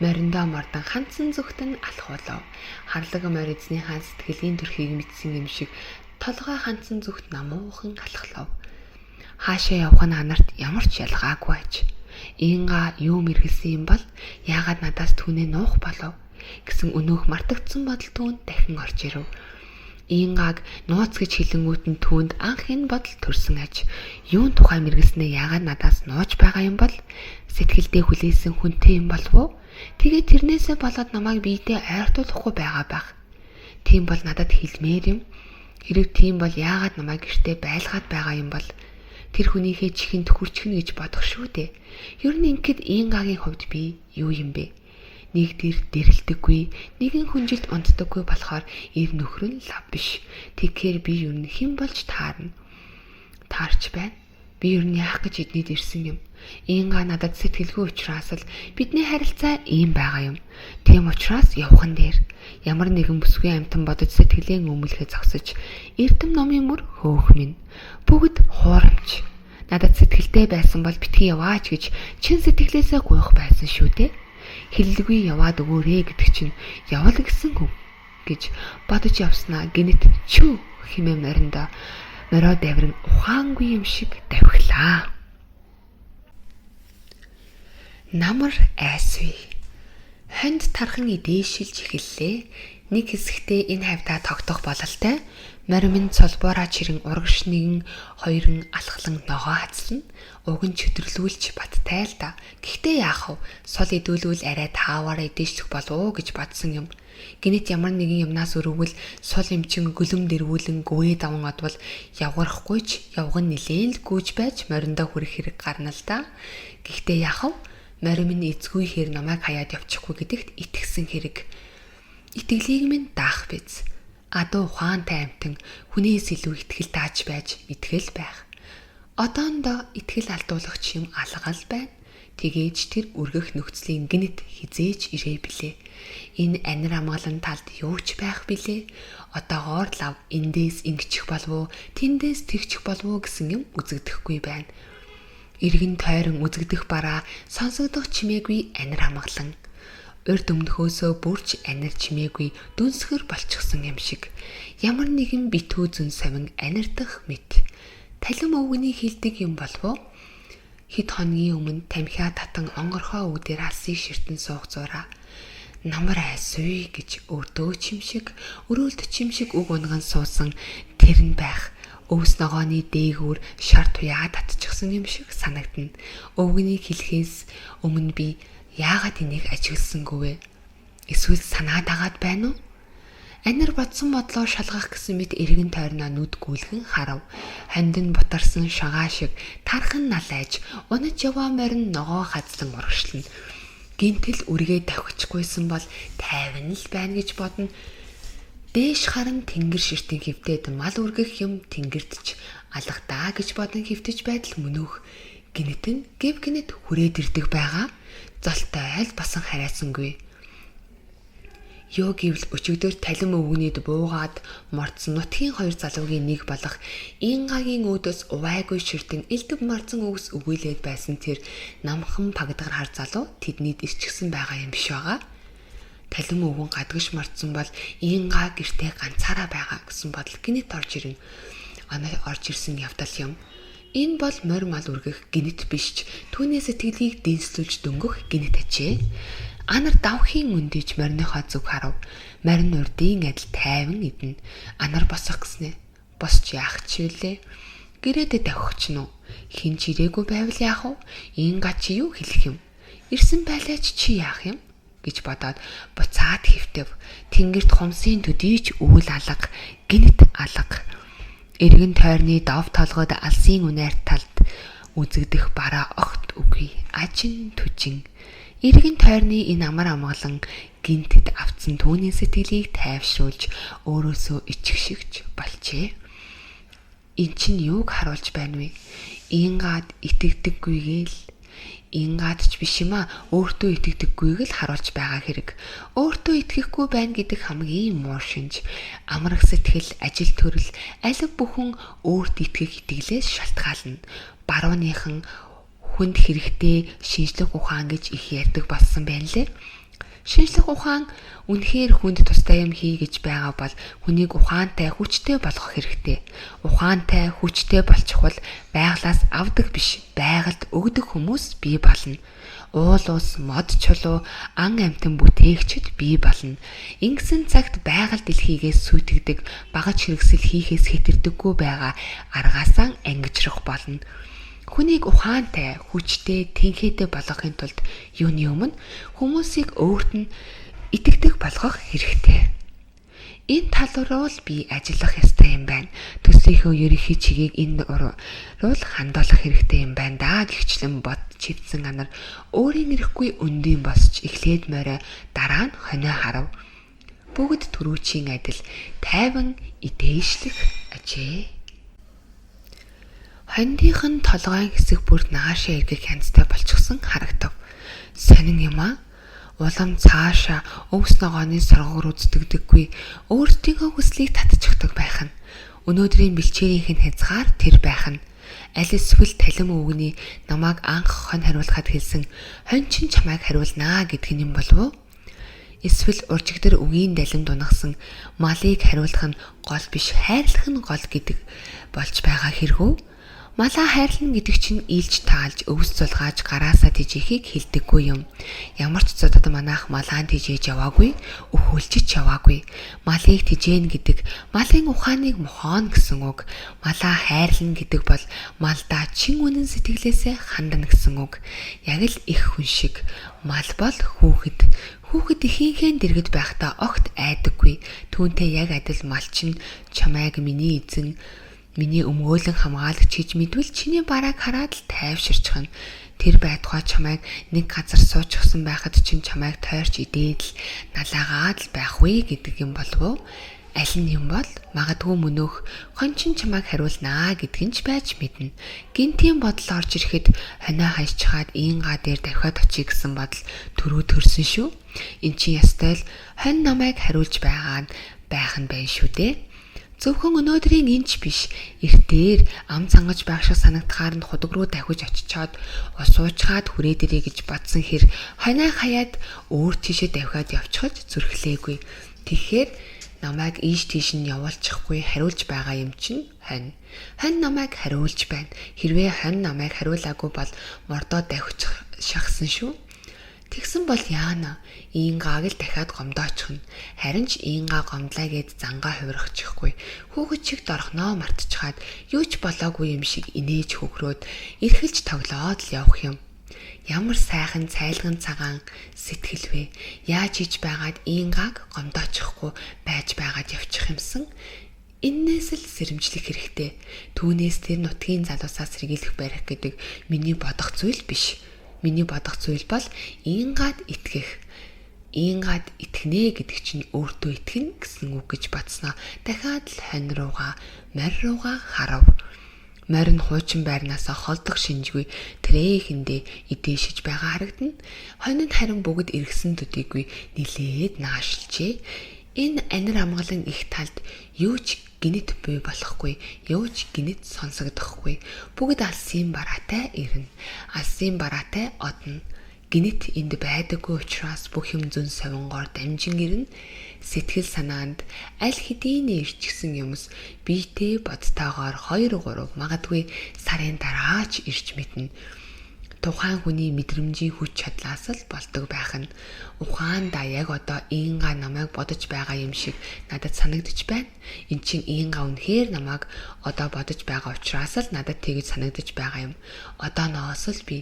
мориндоо мордон хандсан зүгтэн алхуулав. Харлаг морь эзнийхээ сэтгэлийн төрхийг мэдсэн юм шиг толгой хандсан зүгт намуухан алхлав. Хаашаа явах нь анарт ямар ч ялгаагүй аж. Инга юу мэргэлсэн юм бол яагаад надаас түүнээ нуух болов гэсэн өнөөх мартагдсан бодол түүнд дахин орж ирэв. Ингаг нууц гэж хэлэнгүүт нь түүнд анх энэ бодол төрсөн аж. Юун тухай мэргэлснээ яагаад надаас нууж байгаа юм бол сэтгэлдээ хүлээсэн хүнтэй юм болов уу? Тэгээд тэрнээсээ болоод намайг биедээ ойртуулахгүй байгаа байх. Тийм бол надад хэлмээр юм. Хэрэг тийм бол яагаад намайг гэртээ байлгаад байгаа юм бол тэр хүнийхээ чихэнд хүрчихнэ гэж бодох шүү дээ. Ер нь ингэхэд Ингагийн хувьд би юу юм бэ? Нэг дэрэлдэггүй, нэгэн хүнжилт унтдаггүй болохоор ир нөхөр нь лав биш. Тэгэхээр би ер нь хэн болж таарна. Таарч байна. Би ер нь яах гэж эднийд ирсэн юм. Инга надад сэтгэлгүй учраас л бидний харилцаа ийм байгаа юм. Тийм учраас явхан дээр ямар нэгэн бүсгүй амтан бодож сэтгэлийн өмөлхөд зогсож эрдэм номын мөр хөөх минь бүгд хуурамч. Надад сэтгэлтэй байсан бол битгий яваач гэж чин сэтгэлээсээ гуйх байсан шүү дээ. Хэллгүй яваад өгөөрэй гэдэг чинь явал гэсэн үг гэж бодож явснаа гинэт чүү химээ мориндоо мороо даврын ухаангүй юм шиг давхилаа. Намар айсвэ. Хонд тархан идээшилж эхэллээ. Нэг хэсэгтээ энэ хавьдаа тогтох бололтой. Моримын цолбоороо чирэн урагш нэгэн хоёрын алхлан ногоо хатсан. Уг нь чөдөрлүүлж баттай л да. Гэхдээ яах вэ? Сул идүүлвэл арай тааваараа идээшлэх болов уу гэж бодсон юм. Гинэт ямар нэгэн юмнаас өрөвөл сул эмчин гөлөм дэрвүүлэн гүвээ даван одвол явгарахгүй ч явган нилээн л гүйж байж мориндоо хүрэх хэрэг гарна л да. Гэхдээ яах вэ? Морим нь эзгүйхээр намайг хаяад явчихгүй гэдэгт итгэсэн хэрэг. Итгэлийг минь даах биз. Адуу ухаантай амтан хүнээс илүү итгэл тааж байж итгэл байх. Одоондоо итгэл алдуулагч юм алгал байна. Тэгээж тэр үргэх нөхцөлийн гинэт хизээж ирээ билээ. Энэ анир амгалан талд юу ч байх билээ. Одоогоор лав эндээс ингэчих болов уу, тэндээс тэгчих болов уу гэсэн юм үзэгдэхгүй байна. Иргэн тойрон үзэгдэх бараа сонсогдох чимээгүй анир амгалан. Урд өмнөхөөсөө бүрч анир чимээгүй дүнсгэр болчихсон юм шиг. Ямар нэгэн битүү зүн совин анирдах мэт. Талим өвгөний хилдэг юм болов уу? Хэд хоногийн өмнө тамхиа татан онгорхоо өвдөр алсыг ширтэн суух зураа. Намар айсвэ гэж өрдөө чимшиг, өрөөлт чимшиг үг унган суусан тэр нь байх. Өвс ногооны дээгүүр шар туяа татчихсан юм шиг санагдана. Өвгөнийг хэлэхээс өмнө би яагаад энийг ажигласангүй вэ? Эсвэл санаад агаад байна уу? Анир бодсон бодлоо шалгах гэсэн мэт эргэн тойрноо нүд гүйлгэн харав. Хонд нь бутарсан шагаа шиг тархан налайж, унаж яваа морин ногоо хадсан урагшлна. Гинтэл үргээ давхичгүйсэн бол тайван л байна гэж бодно. Дээш харан тэнгэр ширтэн хөвдөд мал үргэх юм тэнгэрдч алгадаа гэж бодон хөвтөж байтал мөнөөх гинэт нь гэв гинэт хүрээд ирдэг байгаа. Золтой айл басан харайсангүй. Юу гэвэл өчигдөр талим өвгөнийд буугаад мордсон нутгийн хоёр залуугийн нэг болох Ингагийн өөдөөс увайгүй ширтэн элдв марцсан өвс өгүүлээд байсан тэр намхан пагдгар хар залуу тэднийд ирчихсэн байгаа юм биш байгаа. Талим өвгөн гадагш мордсон бол Инга гэртээ ганцаараа байгаа гэсэн бодол гинэт орж ирнэ. Орж ирсэн явдал юм. Энэ бол морь мал үргэх гинэт биш ч түүний сэтгэлийг дэнслүүлж дөнгөх гинэт ажээ. Анар давхийн өндийж морьныхоо зүг харав. Морин урдын адил тайван идэнэ. Анар босох гэснэ. Босч яах ч вүлээ. Гэрээдээ давхих ч нү. Хин ч ирээгүй байвал яах вэ? Инга чи юу хэлэх юм? Ирсэн байлаач чи яах юм? Гэж бодоод буцаад хөвтөв. Тэнгэрт хумсын төдийч өвөл алга, гинэт алга. Эргэн тойрны дов толгойд алсын үнээр талд үзэгдэх бараа огт үгүй. Ажин түжин. Эргэн тойрны энэ амар амгалан гинтэд авцсан түүний сэтгэлийг тайвшруулж өөрөөсөө ичгшигч болжээ. Эн чинь юуг харуулж байна вэ? Ингад итгэдэггүйгээл Ингад ч биш юм а, өөртөө итгэдэггүйг л харуулж байгаа хэрэг. Өөртөө итгэхгүй байна гэдэг хамгийн муу шинж. Амрах сэтгэл, ажил төрөл, алив бүхэн өөрт итгэх итгэлээс шалтгаална. Барууныхан хүнд хэрэгтэй шинжлэх ухаан гэж их ярьдаг болсон байна лээ. Шинжлэх ухаан үнэхээр хүнд тустай юм хий гэж байгаа бол хүнийг ухаантай, хүчтэй болгох хэрэгтэй. Ухаантай, хүчтэй болчих бол байгалаас авдаг биш, байгальд өгдөг хүмүүс бий болно. Уул ус, мод чулуу, ан амьтан бүтээгчид бий болно. Ингэсэн цагт байгаль дэлхийгээс сүйтгэдэг, багаж хэрэгсэл хийхээс хэтэрдэггүй байгаа аргаасаа ангижрах болно. Хүнийг ухаантай, хүчтэй, тэнхээтэй болгохын тулд юуны өмнө хүмүүсийг өөрт нь итгэдэг болгох хэрэгтэй. Энэ тал руу л би ажиллах ёстой юм байна. Төсөөхөө ерөнхий чигийг энэ руу хандуулах хэрэгтэй юм байна да гихчлэн бод чивсэн анар өөрийн ирэхгүй өндийн босч эхлээд морой дараа нь хонио харав. Бүгд түрүүчийн адил тайван идээшлэх ажээ. Хондийнх нь толгойн хэсэг бүр наашаа эргэх хянцтай болчихсон харагдав. Сонин юм аа. Улам цаашаа өвс ногооны соргоор үздэгдэггүй өөртөөхөө хүслийг татчихдаг байх нь. Өнөөдрийн бэлчээрийнх нь хязгаар тэр байх нь. Аль эсвэл талим өвгний намайг анх хон хариулахад хэлсэн хонь чин чамайг хариулнаа гэдг нь юм болов уу? Эсвэл уржигдэр үгийн далим дунагсан малыг хариулах нь гол биш хайрлах нь гол гэдэг болж байгаа хэрэгүү? Малаа хайрлна гэдэг чинь илж таалж өвс зулгааж гараасаа тижээхийг хэлдэггүй юм. Ямар ч зодод манайх малаан тижээж яваагүй, өхүүлжиж яваагүй. Малыг тижээн гэдэг малын ухааныг мохооно гэсэн үг. Малаа хайрлна гэдэг бол малдаа чин үнэн сэтгэлээсээ хандна гэсэн үг. Яг л их хүн шиг. Мал бол хүүхэд. Хүүхэд ихийнхээ дэргэд байхдаа огт айдаггүй. Түүнтэй яг адил мал чинь чамайг миний эзэн миний өмгөөлөн хамгаалагч гэж мэдвэл чиний барааг хараад л тайвширчихна. Тэр байтугай чамайг нэг газар суучихсан байхад чинь чамайг тойрч идээд л налаагаад л байх вэ гэдэг юм болов уу? Аль нь юм бол магадгүй мөнөөх хон чин чамайг хариулнаа гэдг нь ч байж мэднэ. Гинтийн бодол орж ирэхэд хонио хайчхаад ийнгаа дээр давхиад очие гэсэн бодол төрөө төрсөн шүү. Эн чинь ястай л хонь намайг хариулж байгаа нь байх нь байна шүү дээ. Зөвхөн өнөөдрийн энэч биш, эртээр ам цангаж байх шиг санагдахаар нь худаг руу давхиж очичоод усуучгаад хүрээд ирээ гэж бодсон хэр хонио хаяад өөр тийшээ давхиад явчихж зүрхлээгүй. Тэгэхээр намайг ийш тийш нь явуулчихгүй хариулж байгаа юм чинь хонь. Хонь намайг хариулж байна. Хэрвээ хонь намайг хариулаагүй бол мордоо давхиж шахсан шүү. Тэгсэн бол яана ийнгааг л дахиад гомдоочих нь. Харин ч ийнгаа гомдлаа гэд зангаа хувирахчихгүй. Хүүхэд чиг дорхноо мартчихад юу ч болоогүй юм шиг инээж хөхрөөд эргэлж тоглоод л явах юм. Ямар сайхан цайлган цагаан сэтгэл вэ? Яаж хийж байгаад ийнгааг гомдоочихгүй байж байгаад явчих юмсан? Иннээс л сэрэмжлэх хэрэгтэй. Түүнээс тэр нутгийн залуусаас сэргийлэх барих гэдэг миний бодох зүйл биш. Миний бодох зүйл бол ийнгаад итгэх. Ийнгаад итгэнэ гэдэг чинь өөртөө итгэнэ гэсэн үг гэж бодсноо. Дахиад л хонь руугаа, морь руугаа харав. Морь нь хуучин байрнаасаа холдох шинжгүй трэхэндээ идээшиж байгаа харагдана. Хонь нь харин бүгд эргэсэн төдийгүй нилээд наашилжээ. Энэ анир амгалан их талд юу ч гинэт буй болохгүй, юу ч гинэт сонсогдохгүй. Бүгд алсын бараатай ирнэ. Алсын бараатай одно. Гинэт энд байдаггүй учраас бүх юм зүн совингоор дамжин ирнэ. Сэтгэл санаанд аль хэдийн ирчихсэн юмс биетэй бодтойгоор 2-3 магадгүй сарын дараа ч ирж мэднэ. Тухайн хүний мэдрэмжийн хүч чадлаас л болдог байх нь. Ухаандаа яг одоо ийнгаа намайг бодож байгаа юм шиг надад санагдаж байна. Эн чинь ийнгаа үнэхээр намайг одоо бодож байгаа учраас л надад тэгж санагдаж байгаа юм. Одоо ноос л би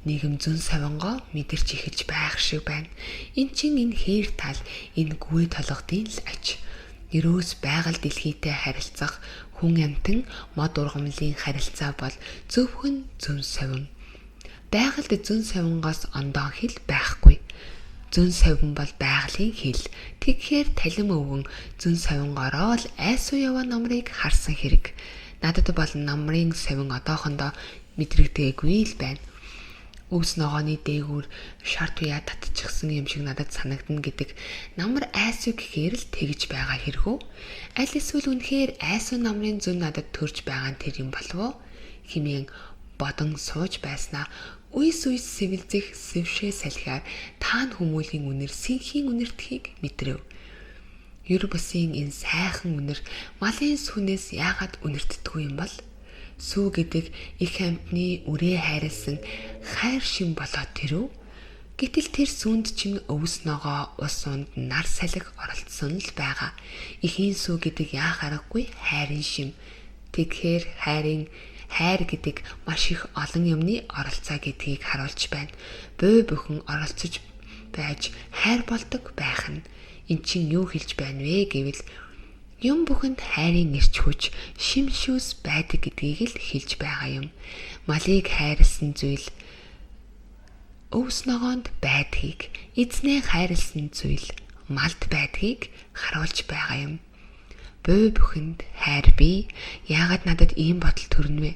нийгэм зүн савингоо мэдэрч эхэлж байх шиг байна. Эн чинь энэ хээр тал, энэ гүй толгодын л аж. Ерөөс байгаль дэлхийтэй харилцах хүн амтан мод ургамлын харилцаа бол зөвхөн зүн савин. Байгальд зүн савингоос ондоо хэл байхгүй. Зүн савин бол байгалийн хэл. Тэгэхээр талим өвгөн зүн савингороо л айсуу яваа намрыг харсан хэрэг. Надад бол намрын савин одоохондоо мэдрэгдээгүй л байна. Өвс ногооны дээгүүр шар туяа татчихсан юм шиг надад санагдана гэдэг намар айсуу гэхээр л тэгж байгаа хэрэгүү. Аль эсвэл үнэхээр айсуу намрын зүн надад төрж байгаа нь тэр юм болов уу? Хэмээн бодон сууж байснаа Үйс үйс сэвэлзэх сэвшээ салхиар таан хүмүүлийн үнэр сэнхийн үнэртхийг мэдрэв. Ер бусын энэ сайхан үнэр малын сүнээс яагаад үнэртдэггүй юм бол? Сүү гэдэг их амьтны үрээ хайрлсан хайр шин болоод тэрв. Гэтэл тэр сүнд чинь өвс ногоо ус унд нар салхи оролцсон л байгаа. Ихийн сүү гэдэг яах аргагүй хайрын шим. Тэгэхээр хайр гэдэг маш их олон юмны оролцоо гэдгийг харуулж байна. Бөө бүхэн оролцож байж хайр болдог байх нь. Эн чинь юу хэлж байна вэ гэвэл юм бүхэнд хайрын эрч хүч шим шүүс байдаг гэдгийг л хэлж байгаа юм. Малыг хайрлсан зүйл өвс ногоонд байдгийг, эзнээ хайрлсан зүйл малд байдгийг харуулж байгаа юм. Бөө бүхэнд хайр бий. Яагаад надад ийм бодол төрнө вэ?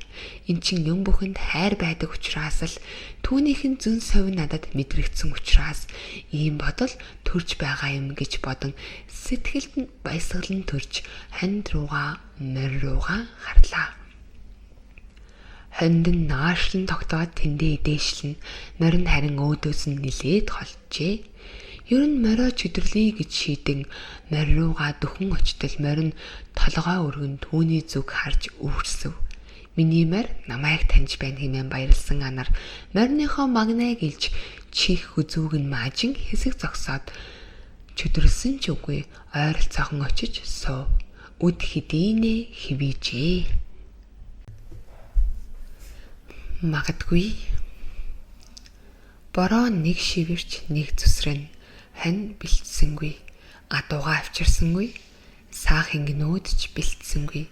Эн чин юм бүхэнд хайр байдаг учраас л түүнийхэн зүн совь надад мэдрэгдсэн учраас ийм бодол төрж байгаа юм гэж бодон сэтгэлд нь баясгалан төрж хонд руугаа морь руугаа харлаа. Хонд нь наашлан тогтоод тэндээ идээшлэн морь нь харин өөдөөс нь нилээд холжээ. Ер нь морио чөдөрлөе гэж шийдэн морь руугаа дөхөн очтол морь нь толгой өргөн түүний зүг харж өвөрсөв. Миний морь намайг таньж байна хэмээн баярлсан анар морьныхоо магнайг илж чих хүзүүг нь маажин хэсэг зогсоод чөдөрлсөн ч үгүй ойролцоохон очиж суув. Үд хэдийнэ хэвижээ. Магадгүй бороо нэг шивэрч нэг зүсрэн хань бэлтсэнгүй, адууга авчирсангүй, саах ингэнүүд ч бэлтсэнгүй.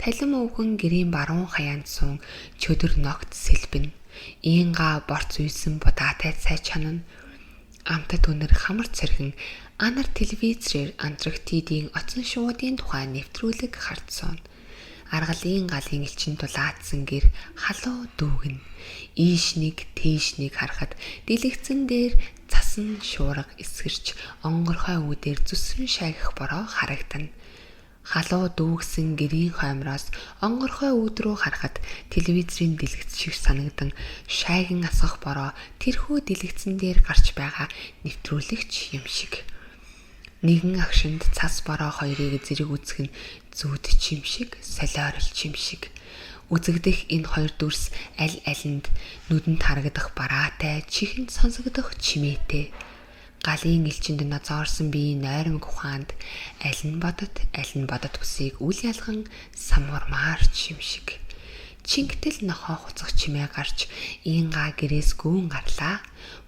Талим өвгөн гэрийн баруун хаяанд суун чөдөр ногт сэлбэн. Иинга борц үйсэн будаатай цай чанан. Амтад өнөр хамар цэрхэн анар телевизээр Антарктидын оцон шуудын тухай нэвтрүүлэг хардсан. Аргалын галын элчин дулаацсан гэр халуу дүүгэн. Ийш нэг тийш нэг харахад дэлгэцэн дээр цасан шуурга эсгэрч онгорхой үүдээр зүсрэн шайгах бороо харагдана. Халуу дүүгсэн гэрийн хоймроос онгорхой үүд рүү харахад телевизрийн дэлгэц шиг санагдан шайган асгах бороо тэрхүү дэлгэцэн дээр гарч байгаа нэвтрүүлэгч юм шиг. Нэгэн агшинд цас бороо хоёрыг зэрэг үзэх нь зүуд чим шиг, солиорл чим шиг. Үзэгдэх энэ хоёр дүрс аль алинд нүдэнд харагдах бараатай, чихэнд сонсогдох чимээтэй. Галын элчинд нозоорсон бие нойрмог ухаанд аль нь бодот бүсийг үл ялган самуурмаар чим шиг. Чингтэл нохоо хуцах чимээ гарч иинга гэрээс гүүн гарлаа.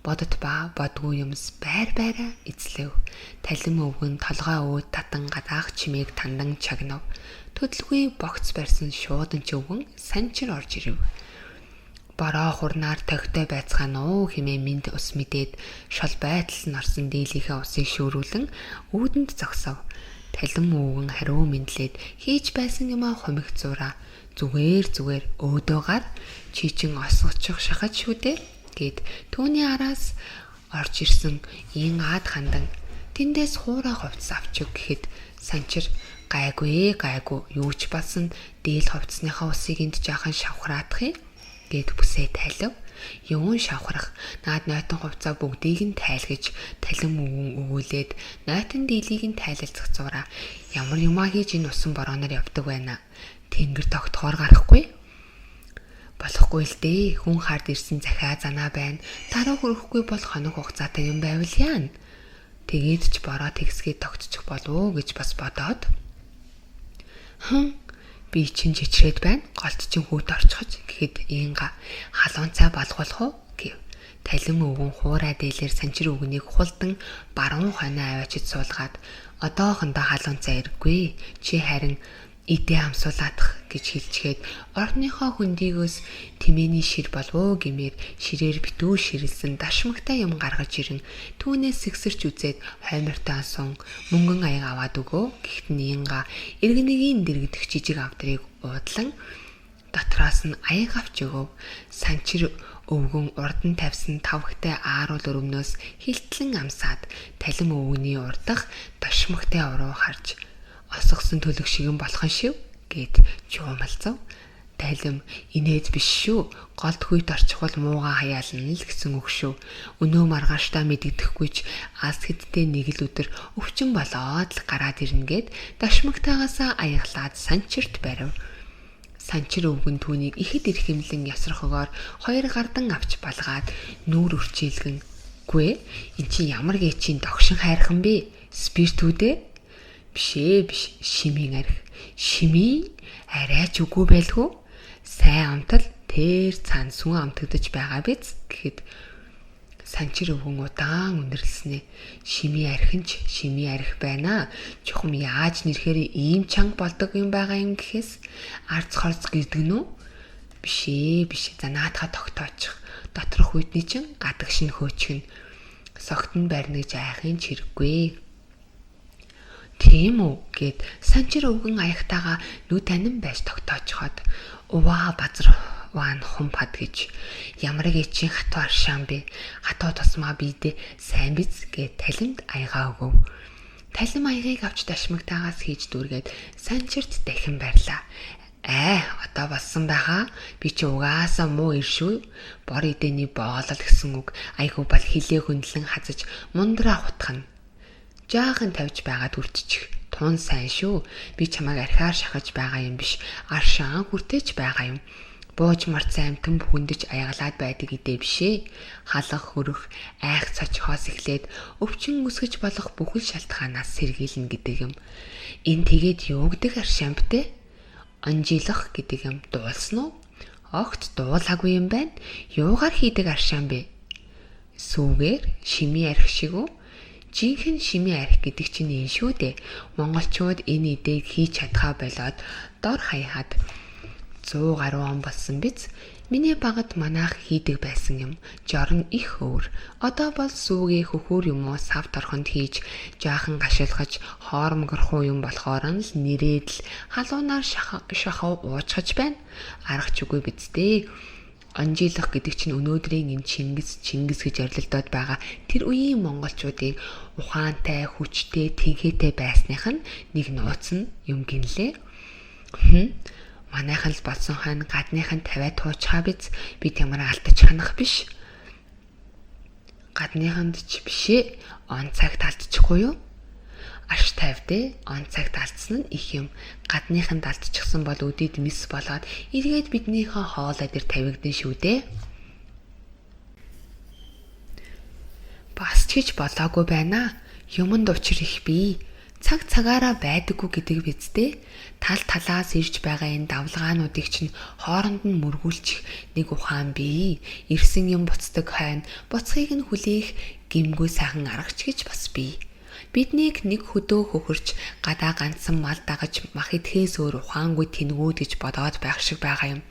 Бодот ба бодгүй юмс байраа эзлэв. Талим өвгөн толгой өөд татан гадаах чимээг тандан чагнав. Төдөлгүй богц барьсан шуудан ч өвгөн санчир орж ирэв. Бороо хурнаар тогтой байцгаанаа хэмээн минд ус мэдээд шол байтал нь орсон дийлийнхээ усыг шүүрүүлэн үүдэнд зогсов. Талим өвгөн хариу мэдлээд хийж байсан юмаа хумиг зураа. Зүгээр өөдөөгаар чи чин осгочих шахаж шүү дээ гэд түүний араас орж ирсэн ин аад хандан тэндээс хуурай хувцас авчих гэхэд санчир гайгүй юу ч болсон дээл хувцсныхаа усыг энд жаахан шавхраадах юм гэд бүсээ тайлав. Юун шавхрах наад нойтон хувцаа бүгдийг нь тайлгаж талим өгүүлээд нойтон дийлийг нь тайлалцах зураа ямар юмаа хийж энэ усан борооноор явдаг байна. Тэнгэр тогтохоор гарахгүй. Болохгүй л дээ. Хүн хард ирсэн захиа занаа байна. Дараа хүрэхгүй бол хоног хугацаатай юм байвал яана. Тэгээд ч бороо тэгсгээд тогтчих болов уу гэж бас бодоод. Би чинь чичрээд байна. Голт чинь хүүт орчихож гэхэд иинга халуун цай балгуулах уу гэв. Талим өвгөн хуурай дээлэр санчир өвгөнийг хулдан баруун хойноо аваачиж суулгаад одоохондоо халуун цай иргүй. Чи харин идэ амсуулаадах гэж хэлчихэд орныхоо хөндийгөөс тэмээний шир болвоо гэмээр ширээр битүү ширэлсэн дашмагтай юм гаргаж ирэн түүнээс сэгсэрч үзээд хоймортой ансан мөнгөн аяг аваад өгөө. Гэхдээ нийнга эргэнийг дэрэгдэх жижиг авдрыг уудлан дотроос нь аяг авч өгөв. Санчир өвгөн урд нь тавьсан тавхтай ааруул өрөмнөөс хилтлэн амсаад талим өвгөний урдах дашмагтай уруу харж осгосон төлөг шиг юм болох нь шив гэд жуумалцав. Тайлам инээд биш шүү. Голд хүйт орчихвол муугаа хаяална л гэсэн үг шүү. Өнөө маргааштай мэддэхгүй ч аз хэдтэй нэг л өдөр өвчин болоод л гараад ирнэ гэд дашмагтайгаасаа аяглаад санчирт барив. Санчир өвгөн түүнийг ихэд эрхэмлэн ясрахгоор хоёр гардан авч балгаад нүүр өрчөөлгөн "Гүй эн чинь ямар гэчийн догшин хайрхан бэ? Спирт үдэ?" Биш шимийн арх. Шимийн арайч үгүй байлгүй. Сайн амтал тэр цаан сүн амтагдаж байгаа биз гэхэд санчир өвгөн удаан үнэрлснэ. Шимийн арх байна. Чухам яаж нэрхээр ийм чанга болдог юм байгаа юм гэхээс арц хорц гэдэг нь үү? Биш. За наадхаа тогтоочих. Доторх үедний чин гадагш нь хөөчихнө. Согт нь барьна гэж айхын ч хэрэггүй. Тийм үү гэд санчир өвгөн аягтайгаа нүд танин байж тогтоочход уваа базар ваан хумпад гэж ямар гэчийн хатуу аршаан бэ? Хатуу тусмаа бидээ сайн биз гэд талимд аягаа өгөв. Талим аягийг авч дашмагтаагаас хийж дүүргээд санчирт дахин барьлаа. Одоо болсон байгаа. Би чи угаасаа муу иршүү. Бор эдэний боолол гэсэн үг. Айгуу бол хилээ хөндлөн хазаж мундраа хутгана. Жаахан тавьж байгаад үрдчих. Тун сайн шүү. Би чамайг архиар шахаж байгаа юм биш. Аршаан хүртэж байгаа юм. Бууж марцсан амтан бүхэндэж аягалаад байдаг идэ бишээ. Халах хөрөх, айх цочхоос эхлээд өвчин үсгэж болох бүхэл шалтгаанаас сэргийлнэ гэдэг юм. Энэ тэгээд юу гэдэг аршаан бтэ? Анжилах гэдэг юм дуулсан уу? Огт дуулаагүй юм байна. Юугаар хийдэг аршаан бэ? Сүүгээр шимийн арх шиг үү? Жинхэнэ шимийн арх гэдэг чинь энэ шүү дээ. Монголчууд энэ идээг хийж чадхаа болоод дор хаяад 100 гаруй он болсон биз? Миний багад манайх хийдэг байсан юм. Жорн их өөр. Одоо бол сүүгээ хөхөр юм уу сав торхонд хийж жаахан гашилгаж хоормгорхуу юм болохоор нь л нэрээд л халуунаар шахав уучгаж байна. Аргач үгүй биз дээ. Анжилах гэдэг чинь өнөөдрийн энэ Чингис гэж орилдоод байгаа тэр үеийн монголчуудын ухаантай, хүчтэй, тэнхээтэй байсных нь нэг нууц нь юм гинлээ. Манайхан л болсон хань гадныхан тавиад туучхаа биз? Бид ямар алдаж ханах биш. Гадныханд ч бишээ. Он цагт алдчихгүй юу? Аш тавьдээ он цагт алдсан нь их юм. Гадныханд алдчихсан бол үдэд мис болоод эргээд биднийхээ хоолой дээр тавигдана шүү дээ. Бас ч гэж болоогүй байна. Юмд учир их бий. Цаг цагаараа байдаггүй гэдэг биз дээ. Тал талаас ирж байгаа энэ давлгаануудыг чинь хооронд нь мөргүүлчих нэг ухаан бий. Ирсэн юм буцдаг хойно буцхыг нь хүлээх гимгүй сайхан аргач гэж бас бий. Биднийг нэг хөдөө хөхөрч гадаа ганцсан мал дагаж мах идэхээс өөр ухаангүй тэнгүүд гэж бодоод байх шиг байгаа юм.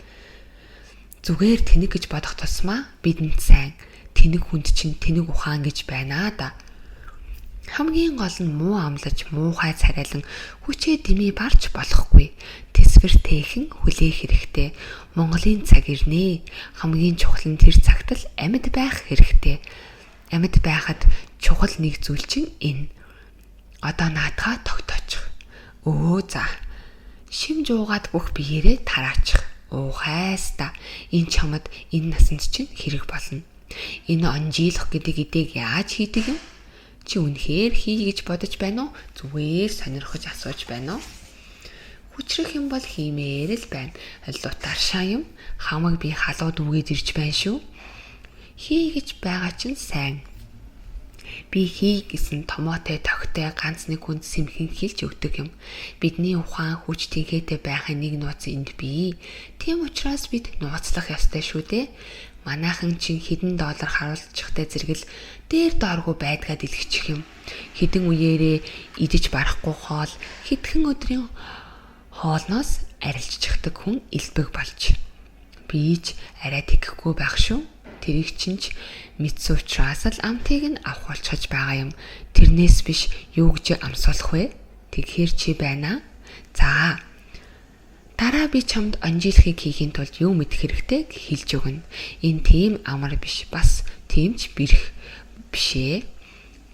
Зүгээр тэнэг гэж бодох тусмаа бидэнд сайн. Тэнэг хүнд чинь тэнэг ухаан гэж байна да. Хамгийн гол нь муу амлаж, муухай царайлан хүчээ дэмий барч болохгүй. Тэсвэр тээхэн хүлээх хэрэгтэй. Монголын цаг ирнэ. Хамгийн чухал нь тэр цагт л амьд байх хэрэгтэй. Амьд байхад чухал нэг зүйл чинь энэ. Одоо наадхаа тогтоочих. За. Шим жуугаад бүх биеэрээ тараачих. Хайста. Энэ чамд энэ насанд чинь хэрэг болно. Энэ онжийлах гэдэг идээг яаж хийдэг юм? Чи үнэхээр хий гэж бодож байна уу? Зүгээр сонирхож асууж байна уу? Хүчрэх юм бол хиймээр л байна. Лутаршаа юм. Хамаг би халууд үгээд ирж байна шүү. Хий гэж байгаа чинь сайн. Би хий гэсэн томоотой тогтой ганц нэг хүнд сэмхэн хэлж өгдөг юм. Бидний ухаан хүч тэнхээтэй байхын нэг нууц энд бий. Тийм учраас бид нууцлах ёстой шүү дээ. Манайхан чинь хэдэн доллар харуулчихтай зэрэгэл дээр дооргүй байдгаа дэлгэчих юм. Хэдэн үеэрээ идэж барахгүй хоол хэдхэн өдрийн хоолноос арилжчихдаг хүн элбэг болж. Бийж арай тэхэхгүй байх шүү. Тэрийг чинч мэдсэн учраас л амтыг нь авахулчж байгаа юм. Тэрнээс биш юу гэж амсуулах вэ? Тэгэхээр чи байна. За. Дараа би чамд онжийлахыг хийхийн тулд юу мэдэх хэрэгтэй хэлж өгнө. Энэ тийм амар биш, бас тийм ч бэрх бишээ.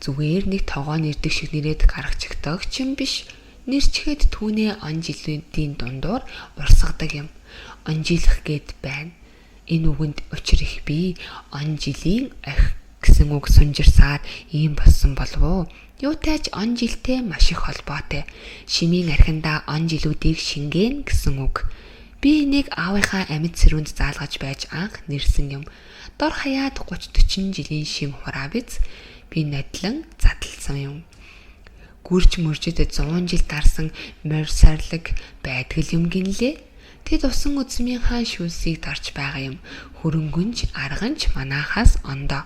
Зүгээр нэг тогоо нэрдэг шиг нэрээд гаргачихдаг ч юм биш. Нэрчгээд түүнээ онжийлуудын дундуур урсгадаг юм. онжилох гээд байна. Энэ үгэнд учир их бий. Он жилийн охи гэсэн үг сунжирсаад ийм болсон болов уу? Юутайч он жилтэй маш их холбоотой. Шимийн архинда он жилүүдийг шингээн гэсэн үг. Би энийг аавынхаа амьд сэрүүнд заалгаж байж анх нэрсэн юм. Дор хаяад 30-40 жилийн шим хураа биз. Би нодлон задлсан юм. Гүрж мөржид 100 жил дарсан морьсарлаг байдгал юм гинлээ. Тэд усан үзмийн хаан шүүлсийг дарж байгаа юм. Хөрөнгөнч арганч манахаас ондоо.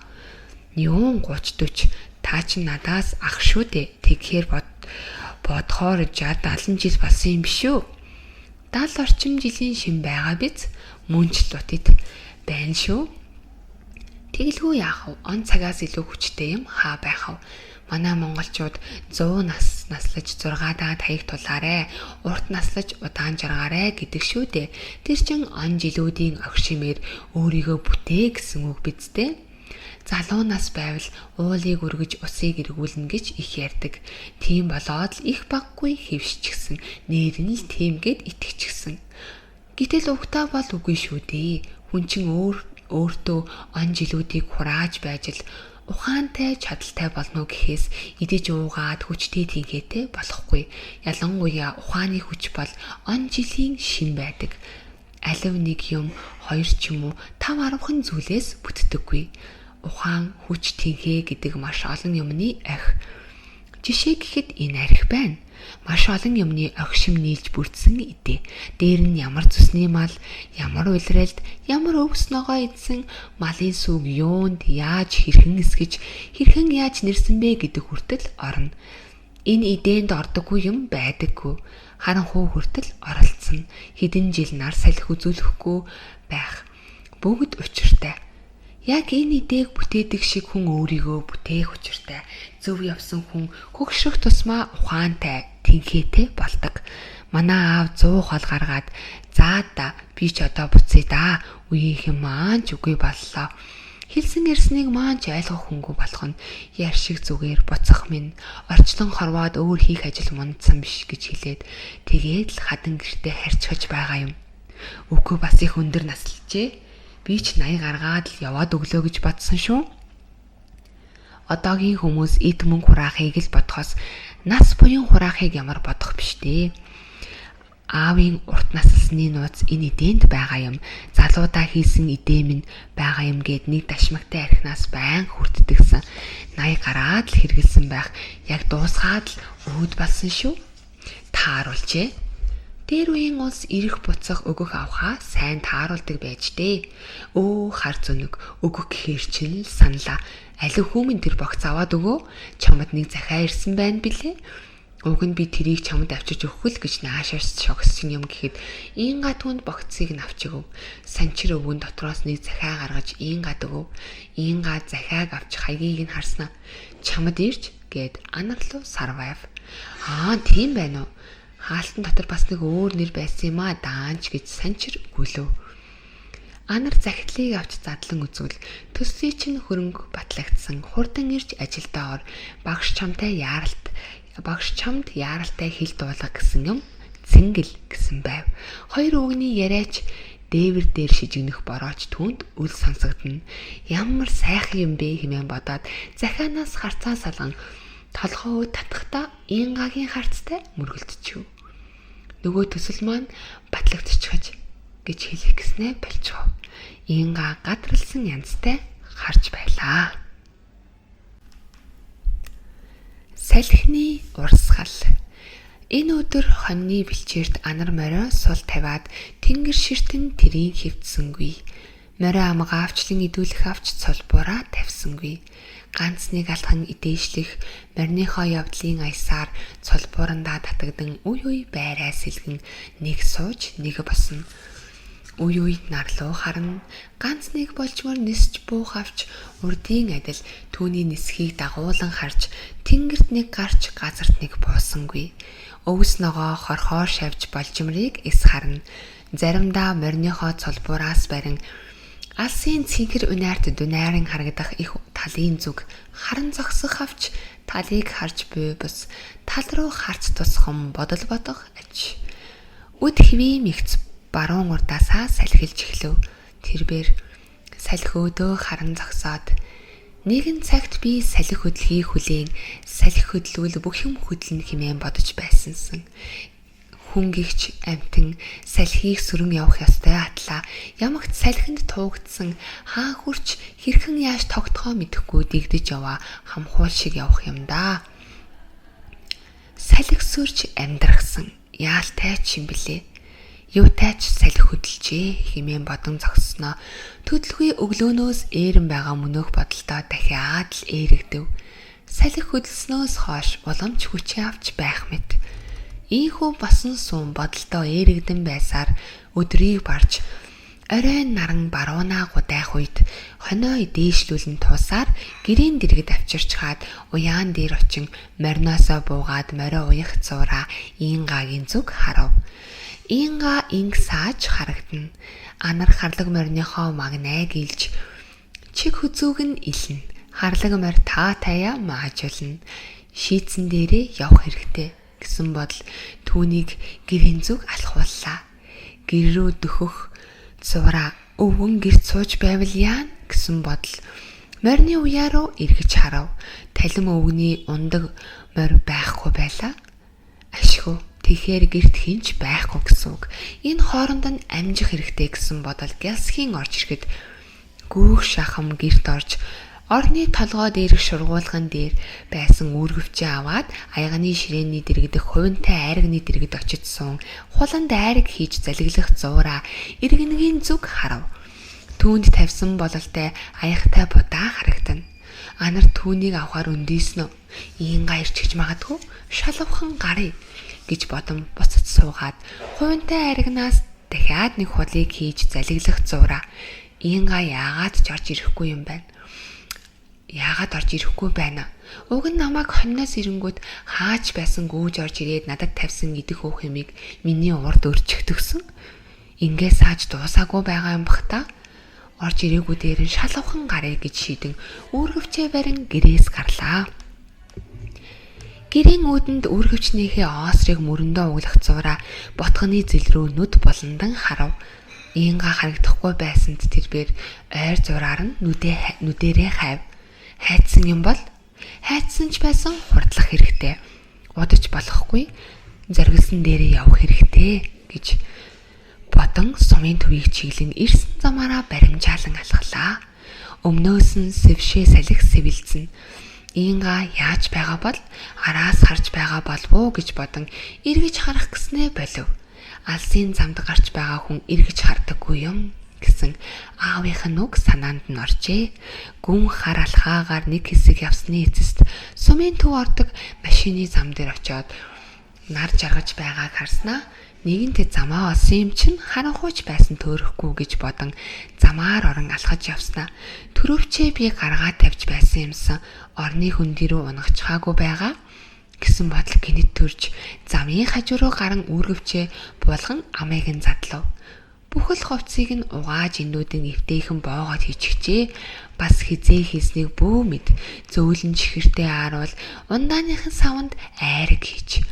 Юун 30-40 та ч надаас ах шүү дээ. Тэгэхээр бодхоор 60-70 жил болсон юм биш үү? 70 орчим жилийн шин байгаа биз? Мөн ч лутид байна шүү. Тэгэлгүй яах вэ? Он цагаас илүү хүчтэй юм хаа байх вэ? Манай монголчууд 100 наслаж 6 дагаад хаягт тулаарэ. Урт наслаж удаан жаргаарэ гэдэг шүү дээ. Тэр чин он жилүүдийн огшимээр өөрийгөө бүтээ гэсэн үг биз дээ. Залуу нас байвал уулыг өргөж усыг эргүүлнэ гэж их ярьдаг. Тийм болоод л их баггүй хэвшчихсэн. Нэр нь л тийм гэд итгэчихсэн. Гэтэл угтаа бол үгүй шүү дээ. Хүн чин өөртөө он жилүүдийг хурааж байж л ухаантай чадaltaй болно гэхээс идэж уугаад хүчтэй тэнхээтэй болохгүй. Ялангуяа ухааны хүч бол он жилийн шин байдаг. Алив нэг юм 2 ч юм уу 5-10хан зүйлээс бүтдэггүй. Ухаан, хүч, тэнхээ гэдэг маш олон юмны охи. Жишээ гэхэд энэ архи байна. Маш олон юмны огшим нийлж бүрдсэн идэ. Дээр нь ямар зүсний мал, ямар улиралд, ямар өвс ногоо идсэн малын сүг юунд яаж хэрхэн эсгэж, хэрхэн яаж нэрсэн бэ гэдэг хүртэл орно. Энэ идээнд ордоггүй юм байдаггүй. Харанхуй хүртэл оролцсон. Хэдэн жил нар салхи үзүүлэхгүй байх. Бүгд учиртай. Яг энэ идээг бүтээдэг шиг хүн өөрийгөө бүтээх учиртай. Зөв явсан хүн хөгшрөх тусмаа ухаантай, тэнхээтэй болдог. Манай аав 100 хол гаргаад "Заа да би ч одоо буцъя да. Үеийнхэн маань ч үгүй боллоо. Хэлсэн ярьсныг маань ч ойлгох хүнгүй болох нь яар шиг зүгээр буцах минь. Орчлон хорвоод өөр хийх ажил мундсан биш" гэж хэлээд тэгээд л хадан гэртээ харьцаж байгаа юм. Үгүй бас их өндөр наслжээ. Би ч 80 гаргаад л яваад өглөө гэж бодсон шүү. Одоогийн хүмүүс эд мөнгө хураахыг л бодохоос нас буян хураахыг ямар бодох биш дээ. Аавын урт наслсны нууц энэ идээнд байгаа юм. Залуудаа хийсэн идээ минь байгаа юм гээд нэг дашмагтай архинаас байн хүртдэгсэн. 80 гараад л хэрэгэлсэн байх. Яг дуусгаад л өөд болсон шүү. Тааруулжээ. Дээр үеийн улс ирэх буцах өгөх авахаа сайн тааруулдаг байж дээ. Хар зөнөг өгөх гэхээр чинь л саналаа. Алив хүмүн тэр богц аваад өгөө. Чамд нэг захиа ирсэн байна билээ. Уг нь би тэрийг чамд авчиж өгөх л гэж наашаас шогссон юм гэхэд ийн гатуунд богцыг нь авч өгөв. Санчир өвгөн дотроос нэг захиа гаргаж ийн гад өгөв. Ийн гад захиаг авч хаягийг нь харснаа. Чамд ирж гээд анарлуу сарвайв. Тийм байна уу? Хаалтан дотор бас нэг өөр нэр байсан юм даанч гэж санчир гүйлв. Анар захидлыг авч задлан үзвэл төсвийн чинь хөрөнгө батлагдсан. Хурдан ирж ажилдаа ор. Багш чамд яаралтай хэл дуулга гэсэн юм. Цэнгэл гэсэн байв. Хоёр үгний яриач дээвэр дээр шижигнэх борооч түүнд үл сонсогдно. Ямар сайхан юм бэ хэмээн бодоод захианаас харцаа салган толгоо татахта ингагийн харцтай мөргөлдчихв. Нөгөө төсөл маань батлагдчихж гэж хэлэх гэснээ болчихов. Инга гадралсан янзтай харж байлаа. Салхины урсгал. Энэ өдөр хоньны бэлчээрт анар морио сул тавиад тэнгэр ширтэн тэрийн хөвдсөнгүй. Морио амгаа авчлан идүүлэх авч цолбуураа тавьсангүй. Ганц нэг алхан идээшлэх морьныхоо явдлын аясаар цолбуурандаа татагдан үе байраа сэлгэн нэг сууж нэг босно. Үе нарлуу харна. Ганц нэг болчмор нисч буух авч урдын адил түүний нисхийг дагуулan харж тэнгэрт нэг гарч газарт нэг буусангүй. Өвс ногоо хорхоор шавж болчмрыг эс харна. Заримдаа морьныхоо цолбуураас барин алсын цэнхэр үнээрт дүнайрын харагдах их талын зүг харан зогсох авч талыг харж буй бус тал руу харц тусгам бодол бодох аж. Үд хэвийн мэгц баруун урдаасаа салхилж эхлэв. Тэрбээр салхи өөдөө харан зогсоод нэгэн цагт би салхи хөдлөхийг хүлээн салхи хөдлөвөл бүх юм хөдлөн хэмээн бодож байсансан. Хүнгэгч амтэн салхийг сүрэн явах ёстой атлаа. Ямагт салхинд туугдсан хаа хурч хэрхэн яаж тогтхоо мэдэхгүй дэгдэж яваа хамхуул шиг явах юм да. Салхи сүрч амьдрахсан яалтай ч юм блэ. Юутай ч салхи хөдөлжээ хэмээн бодон зогссноо. Төдөлгүй өглөөнөөс ээрэн байгаа мөнөөх бодолдоо дахиад л эерэгдэв. Салхи хөдөлснөөс хойш боломж хүчээ авч байх мэт. Ийхүү босон сум бодолдоо эерэгдэн байсаар өдрийг барж оройн наран баруунаа гудайх үед хонио дээшлүүлэн туусаар гэрийн дэргэд авчирч хаад уяан дээр очин мориноосоо буугаад морио уях зураа Ингагийн зүг харав. Инга инг сааж харагдана. Анар харлаг мориныхоо магнайг илж чиг хүзүүг нь илнэ. Харлаг морь та таяа маажуулна. Шийдсэн дээрээ явах хэрэгтэй гэсэн бодол түүнийг гэрийн зүг алхууллаа. Гэр рүү дөхөх зураа өвгөн гэрт сууж байвал яана гэсэн бодол морины уяа руу эргэж харав. Талим өвгний ундаг морь байхгүй байлаа. Ашгүй тэгэхээр гэрт хинч байхгүй гэсэн үг. Энэ хооронд нь амжих хэрэгтэй гэсэн бодол Гялсхийн орж ирэхэд гүүх шахам гэрт орж орны толгой дээрх шургуулган дээр байсан үүргэвчээ аваад аяганы ширээний дэргэдэх хувинтай айрагны дэргэд очиж суун хуланд айраг хийж залгилах зуураа иргэнгийн зүг харав. Түүнд тавьсан бололтой аягтай будаа харагдана. Анар түүнийг авахар өндийснө. Инга ирчихж магадгүй шалавхан гарыг гэж бодон буцаж суугаад хувинтай айрагнаас дахиад нэг хулыг хийж залгилах зуураа. Инга яагаад ч орж ирэхгүй юм байна. Яагаад орж ирэхгүй байна? Уг нь намайг хонноос ирэнгүүт хаач байсан гүүж орж ирээд надад тавьсан идэх өөх юмыг миний урд өрчихтгсөн. Ингээс хааж дуусаагүй байгаа юм бах та. Орж ирээгүй дээр нь шалавхан гарыг гэж шийдэн үүргэвчээ барин гэрээс гарлаа. Гэрийн үүдэнд үүргэвчнийхээ оосрыг мөрөндөө углах зураа ботхоны зил рүү нүд болондан харав. Инга харагдахгүй байсанд тэрбээр ойр зураар нь нүдэрээ хайв. Хайцсан юм бол хайцсан ч байсан хурдлах хэрэгтэй. Удаж болохгүй зоргилсон дээрээ явах хэрэгтэй гэж бодон сумын төвийг чиглэн ирсэн замаараа баримжаалан алхлаа. Өмнөөс нь сэвшээ салхи сэвэлцэн. Инга яаж байгаа бол араас харж байгаа болов уу гэж бодон эргэж харах гэснээ болов. Алсын замд гарч байгаа хүн эргэж хардаггүй юм гэсэн аавынх нь үг санаанд нь оржээ. Гүн хар алхаагаар нэг хэсэг явсны эцэст сумын төв ордог машины зам дээр очиод нар жаргаж байгааг харснаа. Нэгэнтээ замаа олсон юм чинь харанхуйч байсан төөрөхгүй гэж бодон замаар орон алхаж явснаа. Төрөвчөө би гаргаад тавьж байсан юмсан орны хөндөй рүү унгачхаагүй байгаа гэсэн бодол гинэт төрж замын хажуу руу гарan үүргэвчээ булган амыг нь задлав. Бүхэл хувцсыг нь угааж инүүдэн эвтэйхэн боогоод хийчихжээ. Бас хизээ хийснийг бүү мэд зөөлөн чихэртэй ааруул ундааныхын савнд айраг хийж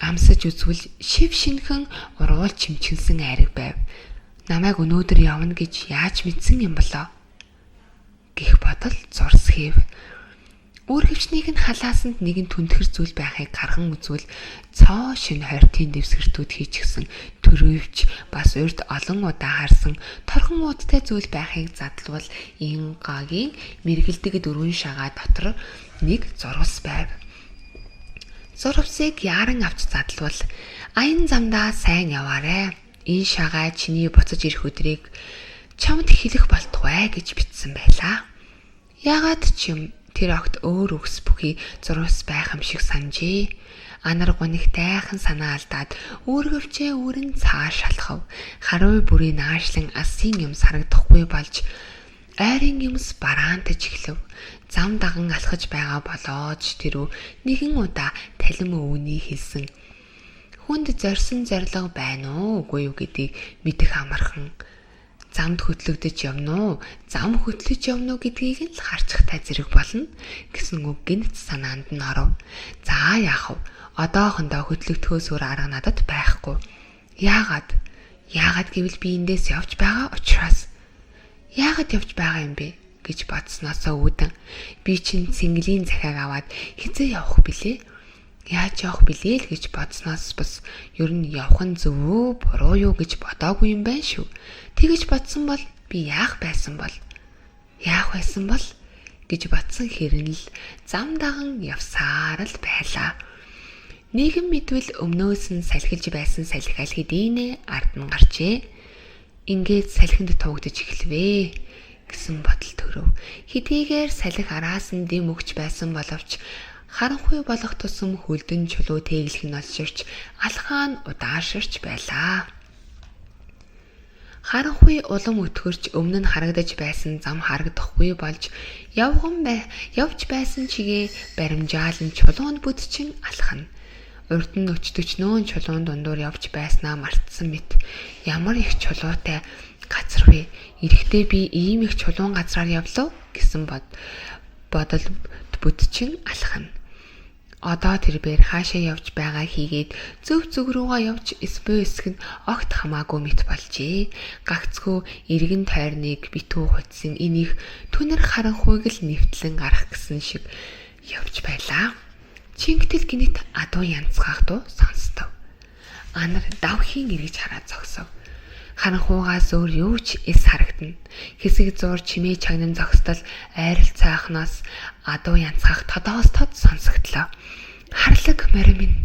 амсаж үзвэл шив шинхэн уруул чимчгэнсэн айраг байв. Намайг өнөөдөр явна гэж яаж мэдсэн юм болоо? Гэх бодол зурс хийв. Үүргэвчнийг нь халаасанд нэгэн түнтгэр зүйл байхыг гарган үзвэл цоо шин хортын дэвсгэртүүд хийчихсэн төрөвч бас урд олон удаа харсан торхон уудтай зүйл байхыг задлвал Ингагийн мэргэлдэг дөрвөн шагаа дотор нэг зурвас байв. Зурвсыг яран авч задлвал аян замдаа сайн яваарэ. Энэ шагаа чиний буцаж ирэх өдрийг чамд хэлэх болтугай гэж бичсэн байлаа. Яагаад ч юм тэр огт өөр үгс бүхий зурвас байх юм шиг санджээ. Анар гунигтайхан санаа алдаад үүргэвчээ үүрэн цааш шалхав. Харуй бүрийн наашлан асын юм сарагдахгүй болж ойрын юмс бараантаж эхлэв. Зам даган алхаж байгаа болооч тэрүү нэгэн удаа талим өвгний хэлсэн хүнд зорьсон зориг байна уу үгүй юу гэдгийг мэдэх амархан. Замд хөтлөгдөж явна уу, зам хөтлөж явна уу гэдгийг л харчихтай зэрэг болно гэсэн үг гинт санаанд нь оров. За яах вэ? Одоохондоо хөтлөгдөхөөс өөр арга надад байхгүй. Яагаад Яагаад гэвэл би эндээс явж байгаа учраас. Яагаад явж байгаа юм бэ гэж бодсноосоо үүдэн би чинь цэнгэлийн захиаг аваад хэзээ явах билээ? Яаж явах билээ л гэж бодсноос бас ер нь явах нь зөв үү, буруу юу гэж бодоогүй юм байна шүү. Тэгэж бодсон бол би яах байсан бол? Яах байсан бол гэж бодсон хэрэн л зам даган явсаар л байлаа. Нийгэм мэдвэл өмнөөс нь салхилж байсан салхи аль хэдийнэ ард нь гарчээ. Ингээд салхинд тугдаж эхэлвэ гэсэн бодол төрөв. Хэдийгээр салхи араас нь дэм өгч байсан боловч харанхуй болох тусам хөлдөн чулуу тэглэх нь олширч алхаа нь удааширч байлаа. Харанхуй улам өтгөрч өмнө нь харагдаж байсан зам харагдахгүй болж явж байсан чигээ баримжаалан чулуунд бүдчин алхана. Урд нь өчтөчнөөн чулуун дундуур явж байснаа мартсан мэт ямар их чулуутай газар вэ? Ирэхдээ би ийм их чулуун газраар явлаа гэсэн бодол бүдчин алхана. Одоо тэрээр хаашаа явж байгаа хийгээд зөв рүүгээ явж эсбөө эсэх нь огт хамаагүй мэт болжээ. Гагцхүү эргэн тойрныг битүү хутсан энийг түнэр харанхуйг л нэвтлэн гарах гэсэн шиг явж байлаа. Чингтэл гинэт адуу янцгаах дуу сонстов. Анар давхийн эргэж хараад зогсов. Харанхуугаас өөр юу ч эс харагдана. Хэсэг зуур чимээ чагнан зогсдол айралцаахнаас адуу янцгаах тодоос тод сонсогдлоо. Харлаг морь минь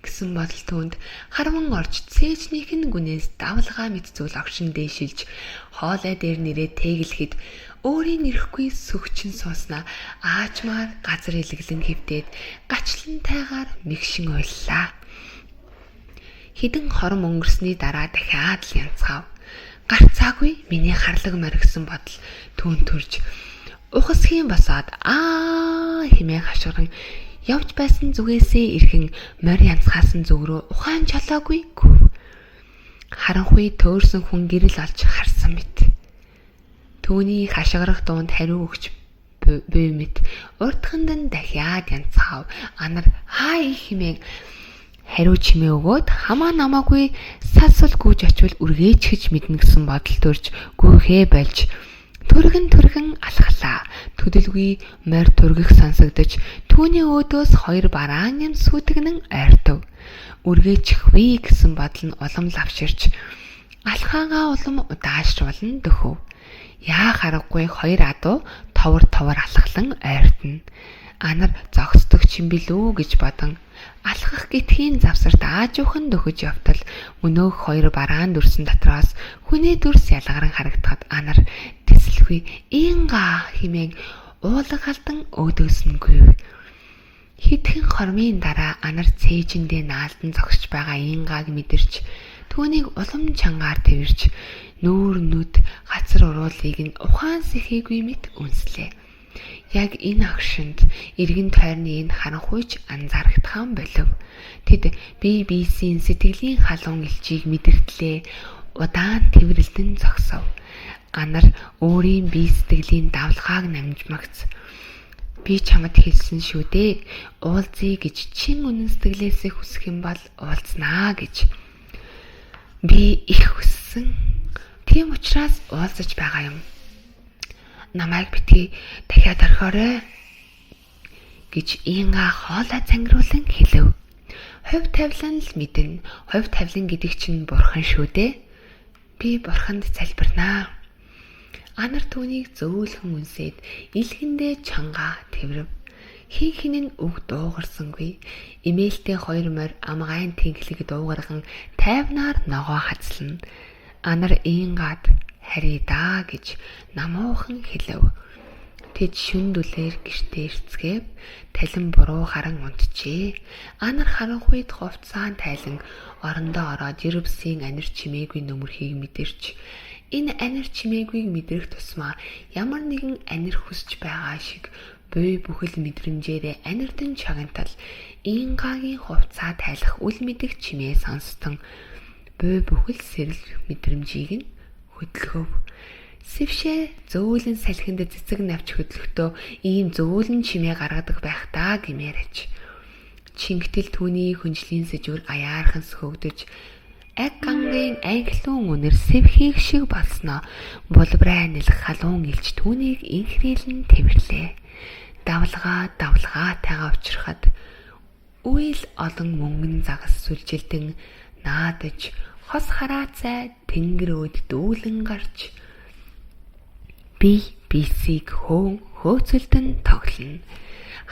гэсэн бодол түүнд харван орж цээжнийх нь гүнээс давлгаа мэт зүйл огшин дээшилж хоолой дээр нэрээ тэглэхэд өөрийн ирэхгүй сөгчин сууснаа аажмаар газар илэглэн хөвдөөд гачлантайгаар мэгшин уйллаа. Хідэн хором өнгөрсний дараа дахиад л янцгав. Гарцаагүй миний харлаг морь гэсэн бодол түүнд төрж ухасхийн босоод хэмээн хашгиран явж байсан зүгээсээ ирхэн морь янцгаасан зүг рүү ухаан чолоогүй гүв. Харанхуй төөрсөн хүн гэрэл олж харсан мэт. Түүний хашгирах дуунд хариу өгч буй мэт урдханд нь дахиад янцгав. Анар хай хэмээн хариу чимээ өгөөд хамаа намаагүй сасвал гүйж очвол үргээчгэж мэднэ гэсэн бодол төрж гүйхээ болж түргэн алхлаа. Төдөлгүй морь түргэх сонсогдож түүний өөдөөс хоёр бараан юм сүтгэнэн ойртов. Үргээчихвээ гэсэн бодол нь улам лавширч алхаагаа улам удаашруулан дөхөв. Яа харахгүй хоёр адуу товор алхлан ойртно. Анар зогсдог чимбэлүү гэж бодон алхах гитхийн завсарт аажуухан дөхөж явтал өнөөх хоёр бараан дүрсэн дотроос хүний дүрс ялгаран харагдахад анар тэсэлгүй инга хэмээн уулаг халдан өөдөөс нь гүйв. Хэдхэн хормын дараа анар цээжиндээ наалдан зогсож байгаа ингааг мэдэрч түүнийг улам чангаар тэрч нүүр нүд гацар уруулыг нь ухаан сэхийгүй мэт үнслээ. Яг энэ агшинд эргэн тойрны энэ харанхуйч анзаарагдхан болов. Тэд BBC-ийн сэтгэлийн халуун элчийг мэдэртлээ удаан тэрвэрлдэн зогсов. Анар өөрийн бие сэтгэлийн давлгааг намжмагц. Би чамд хэлсэн шүү дээ. Уулзъя гэж чин үнэн сэтгэлээсээ хүсэх юм бол уулзнаа гэж. Би их хүссэн. Тийм учраас уулзаж байгаа юм. Намайг битгий дахиад орхиорой гэж инга хоолой цангируулан хэлв. Хувь тавилан л мэднэ. Хувь тавилан гэдэг чинь бурхан шүү дээ. Би бурханд залбирнаа. Анар түүнийг зөөлхөн үнсээд илгэндээ чангаа тэрв. Хин нь үг дуугарсангүй. Имээлтэй хоёр морь амгайн тэнхлэг дуугарган тайвнаар ногоо хацлана. Анар ингаад харидаа гэж намуухан хэлв. Тэд шүн дүлээр гэртээ ирцгээв. Талин буруу харан унтжээ. Анар харанхуйд хувцаан тайлан орондоо ороод Ерөвсийн анир чимээгүй нөмөрхийг мэдэрч энэ анир чимээгүй мэдрэх тусмаа ямар нэгэн анир хүсч байгаа шиг буй бүхэл мэдрэмжээрээ анирдан чагантал ингагийн хувцаа тайлах үл мэдэх чимээ сонстон буй бүхэл сэрэл мэдрэмжийг нь хөдөлгөв. Сэвшээ зөөлөн салхинд цэцэг навч хөдлөхдөө ийм зөөлөн чимээ гаргадаг байх таа гэмээрэж. Чингтэл түүний хүнжлийн сэжүр аяархан сөхөгдөж Аг гангын анхлын үнэр сэвхийг шиг болсноо булбраа нэлэх халуун илж түүнийг инхрийлэн тэвэрлээ. Давлгаа тайгаа учрахад үйл олон мөнгөн загас сүлжилтэн наадаж хос хараацай тэнгэр өд дүүлэн гарч бисийг хөөцөлдөн тоглоно.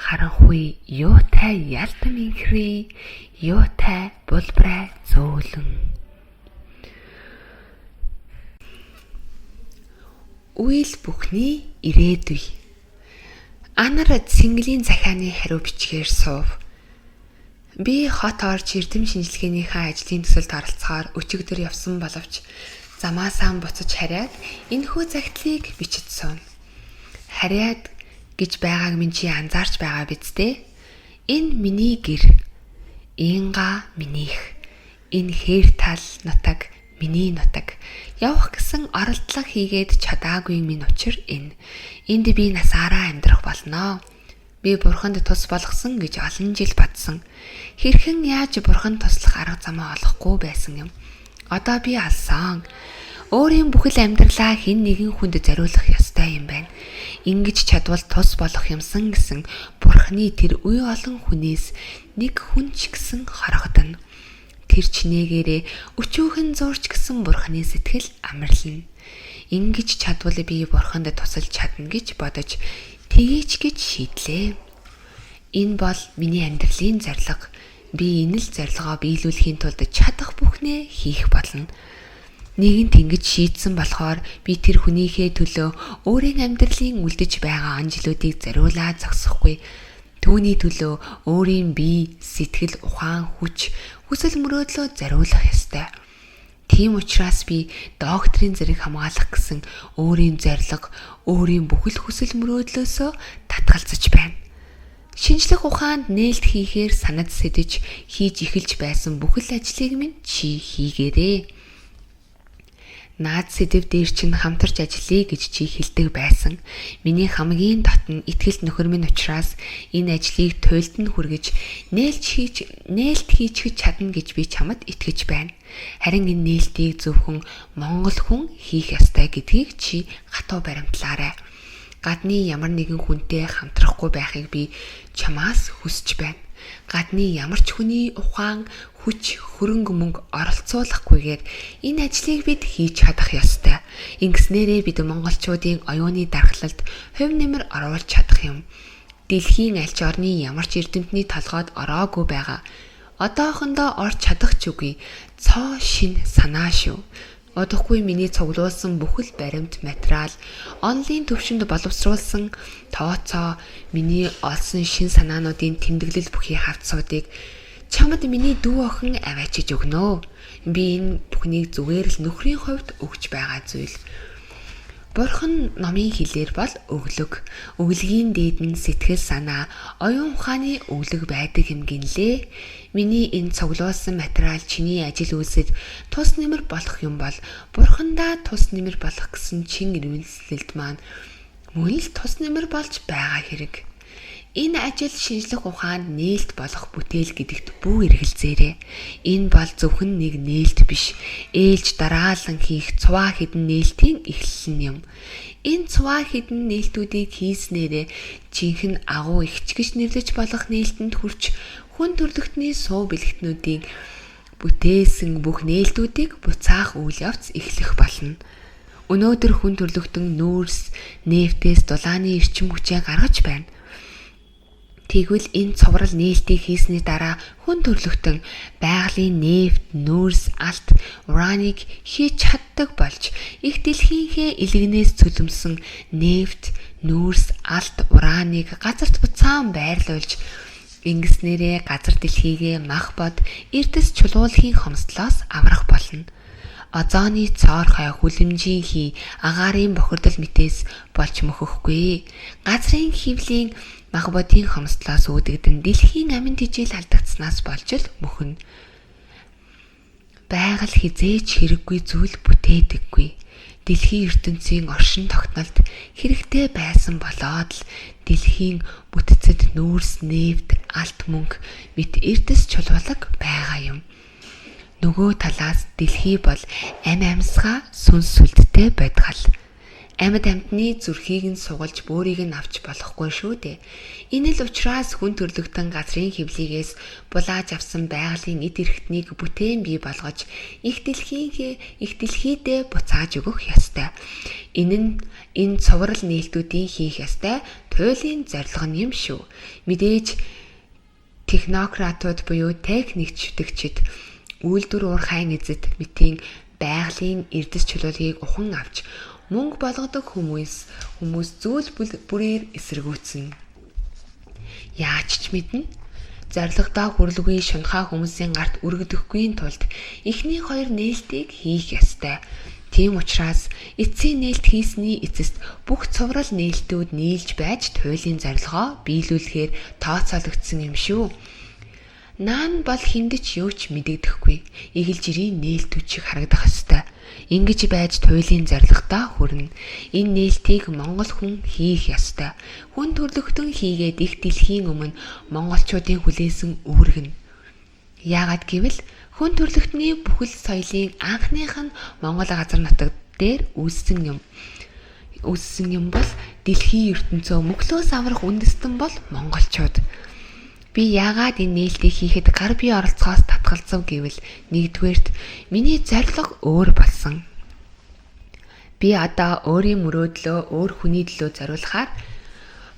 Харанхуй юутай ялтам инхри юутай булбраа зөөлөн. Үйл бүхний ирээдүй. Анар цэнгэлийн захианы хариу бичгээр суув. Би хот орж эрдэм шинжилгээнийхээ ажлын төсөлд оролцохоор өчигдөр явсан боловч замаасаа буцаж хараад энэхүү загтлыг бичиж сууна. Хараад гэж байгааг минь чи анзаарч байгаа биз дээ. Энэ миний гэр. Инга минийх. Энэ хээр тал нутаг миний нутаг. Явах гэсэн оролдлого хийгээд чадаагүй минь учир энэ. Энд би насаараа амьдрах болноо. Би бурханд тус болгосон гэж олон жил бодсон. Хэрхэн яаж бурханд туслах арга замаа олохгүй байсан юм. Одоо би алсан. Өөрийн бүхэл амьдралаа хэн нэгэн хүнд зориулах ёстой юм байна. Ингэж чадвал тус болох юмсан гэсэн бурхны тэр үе олон хүнээс нэг хүн ч гэсэн хорогдоно. Тэр чинээгээрээ өчүүхэн зурч гэсэн бурхны сэтгэл амарлана. Ингэж чадвал би бурханд тусалж чадна гэж бодож тгийч гэж шийдлээ. Энэ бол миний амьдралын зорилго. Би энэ л зорилгоо биелүүлэхийн тулд чадах бүхнээ хийх болно. Нэгэнт ингэж шийдсэн болохоор би тэр хүнийхээ төлөө өөрийн амьдралын үлдэж байгаа анжилуудыг зориулаад зогсохгүй. Түүний төлөө өөрийн бие, сэтгэл, ухаан, хүч, хүсэл мөрөөдлөө зориулах ёстой. Тийм учраас би докторийн зэрэг хамгаалах гэсэн өөрийн зорилго, өөрийн бүхэл хүсэл мөрөөдлөөсөө татгалзаж байна. Шинжлэх ухаанд нээлт хийхээр санаж сэдэж хийж эхэлж байсан бүхэл ажлыг минь чи хийгээрэй. Наад сэдэв дээр чинь хамтарч ажиллая гэж чи хэлдэг байсан. Миний хамгийн дотн ихтгэл нөхөр минь учраас энэ ажлыг туйлд нь хүргэж нээлт хийчихэж чадна гэж би чамд итгэж байна. Харин энэ нээлтийг зөвхөн монгол хүн хийх ёстой гэдгийг чи хатуу баримтлаарай. Гадны ямар нэгэн хүнтэй хамтрахгүй байхыг би чамаас хүсэж байна. Гадны ямар ч хүний ухаан, хүч, хөрөнгө мөнгө оролцуулахгүйгээр энэ ажлыг бид хийж чадах ёстой. Ингэснээрээ бид монголчуудын оюуны дархлалд хувь нэмэр оруулж чадах юм. Дэлхийн аль ч орны ямар ч эрдэмтний толгойд ороогүй байгаа. Одоохондоо орж чадах ч үгүй. Цоо шин санаа шүү. Удахгүй миний цуглуулсан бүхэл баримт материал, онлайн төвшөнд боловсруулсан тооцоо, миний олсон шин санаануудын тэмдэглэл бүхий хавцуудыг чамд миний дүү охин аваачиж өгнө. Би энэ бүхнийг зүгээр л нөхрийн хувьд өгч байгаа зүйл. Бурхан номын хэлээр бол өглөг. Өглөгийн дээд нь сэтгэл санаа, оюун ухааны өглөг байдаг юм гинлээ. Миний энэ цуглуулсан материал чиний ажил үйлсэд тус нэмэр болох юм бол бурхандаа тус нэмэр болох гэсэн чин ирмэлцэлд маань мөн л тус нэмэр болж байгаа хэрэг. Энэ ажил шинжлэх ухаанд нээлт болох бүтээл гэдэгт бүү эргэлзээрэй. Энэ бол зөвхөн нэг нээлт биш. Ээлж дараалан хийх цуваа хідэн нээлтийн эхлэл юм. Энэ цуваа хідэн нээлтүүдийг хийснээрээ жинхэнэ агуу ихч гэж нэрлэж болох нээлтэнд хүрч хүн төрлөختний суу бэлгтнүүдийн бүтээсэн бүх нээлтүүдийг буцаах үйл явц эхлэх болно. Өнөөдөр хүн төрлөختөн нүүрс, нефтээс дулааны эрчим хүчээ гаргаж байна. Тэгвэл энэ цуврал нээлтийг хийсний дараа хүн төрлөختөн байгалийн нефт, нүүрс, алт, ураныг хийж чаддаг болж их дэлхийнхээ илэгнээс цөлмсөн нефт, нүүрс, алт, ураныг газарт буцаан байрлуулж ингэснээрээ газар дэлхийгээ мах бод эрдэс чулуулахын хомсдлоос аврах болно. Озоны цоорхой хүлэмжийн хий агаарын бохирдол мэтээс болж мөхөхгүй. Газрын хөвлийн мах бодийн хомсдлоос үүдэгдэн дэлхийн амин тижэл алдагдсанаас болж л мөхнө. Байгаль хизээч хэрэггүй зүйл бүтээдэггүй. Дэлхийн ертөнцийн оршин тогтнолд хэрэгтэй байсан болоод л дэлхийн бүтцэд нүүрс, нефт, алт мөнгө мэт эрдэс чулуулаг байгаа юм. Нөгөө талаас дэлхий бол амьсгаа сүнс сүлдтэй байдгал. Амьд амьтны зүрхийг нь сугалж бөөрийг нь авч болохгүй шүү дээ. Энэ л учраас хүн төрлөختөн газрын хөвлийгээс булааж авсан байгалийн эд эрхтнийг бүтээн бий болгож их дэлхийдээ буцааж өгөх ёстой. Энэ цуврал нээлтүүдийн хийх ёстой туйлын зорилго нь юм шүү. Мэдээж технократууд буюу техникчдэгчид үйлдвэр уурхай нэзэд мэтийн байгалийн эрдэс чөлөөлгийг ухаан авч мөнгө болгодог хүмүүс зүйл бүрээр эсэргүүцнэ. Яаж ч мэднэ. Зорилгодоо хүрлгүй шунхаа хүмүүсийн гарт өргөдөхгүй тулд эхний хоёр нээлтийг хийх ёстой. Тийм учраас эцсийн нээлт хийсний эцэст бүх цуврал нээлтүүд нийлж байж туйлын зорилгоо биелүүлэхээр тооцоологдсон юм шүү. Наан бол хиндэж юу ч мэдэгдэхгүй. Игэл жирийн нээлтүүд шиг харагдах ёстой. Ингэж байж туйлын зорилгодоо хүрнэ. Энэ нээлтийг монгол хүн хийх ёстой. Хүн төрлөختөн хийгээд их дэлхийн өмнө монголчуудын хүлээсэн үүрэг нь. Яагаад гэвэл хүн төрлөختний бүхэл соёлын анхных нь Монгол газар нутаг дээр үүссэн юм бол дэлхийн ертөнцөө мөглөөс аврах үндэстэн бол монголчууд. Би яагаад энэ нээлтийг хийхэд гар бие оролцохоос татгалзав гэвэл нэгдүгээрт миний зорилго өөр болсон. Би одоо өөрийн мөрөөдлөө өөр хүний төлөө зориулахаар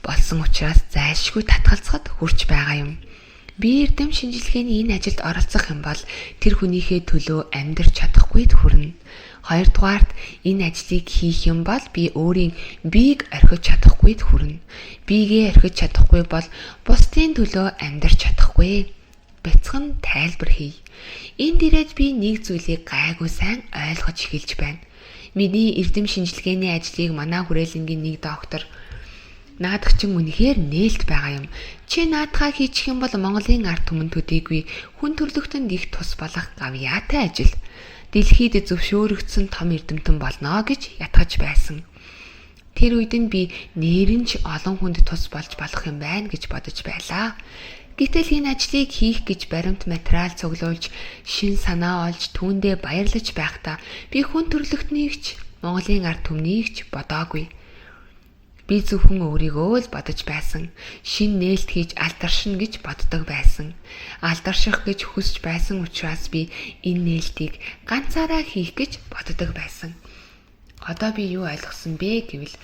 болсон учраас зайлшгүй татгалзахад хүрч байгаа юм. Би эрдэм шинжилгээний энэ ажилд оролцох юм бол тэр хүнийхээ төлөө амьдрч чадахгүйд хүрнэ. Хоёрдугаарт энэ ажлыг хийх юм бол би өөрийн биеийг орхиж чадахгүйд хүрнэ. Биегээ орхиж чадахгүй бол бусдын төлөө амьдрч чадахгүй. Бяцхан тайлбар хий. Энд ирээд би нэг зүйлийг гайгүй сайн ойлгож эхэлж байна. Миний эрдэм шинжилгээний ажлыг манай хүрээлэнгийн нэг доктор наадахчин үнэхээр нээлт байгаа юм. Чи наадхаа хийчих юм бол Монголын ард түмэн төдийгүй хүн төрлөختөнд их тус болох гавьяатай ажил. Дэлхийд зөвшөөрөгдсөн том эрдэмтэн болно гэж ятгаж байсан. Тэр үед нь би нэрэнч олон хүнд тус болж болох юм байна гэж бодож байлаа. Гэтэл энэ ажлыг хийх гэж баримт материал цуглуулж, шин санаа олж, түүндээ баярлаж байхдаа би хүн төрлөختнийгч, Монголын ард түмнийгч бодоогүй. Би зөвхөн өөрийгөө л бодож байсан. Шин нээлт хийж алдаршина гэж боддог байсан. Алдарших гэж хүсэж байсан учраас би энэ нээлтийг ганцаараа хийх гэж боддог байсан. Одоо би юу ойлгосон бэ гэвэл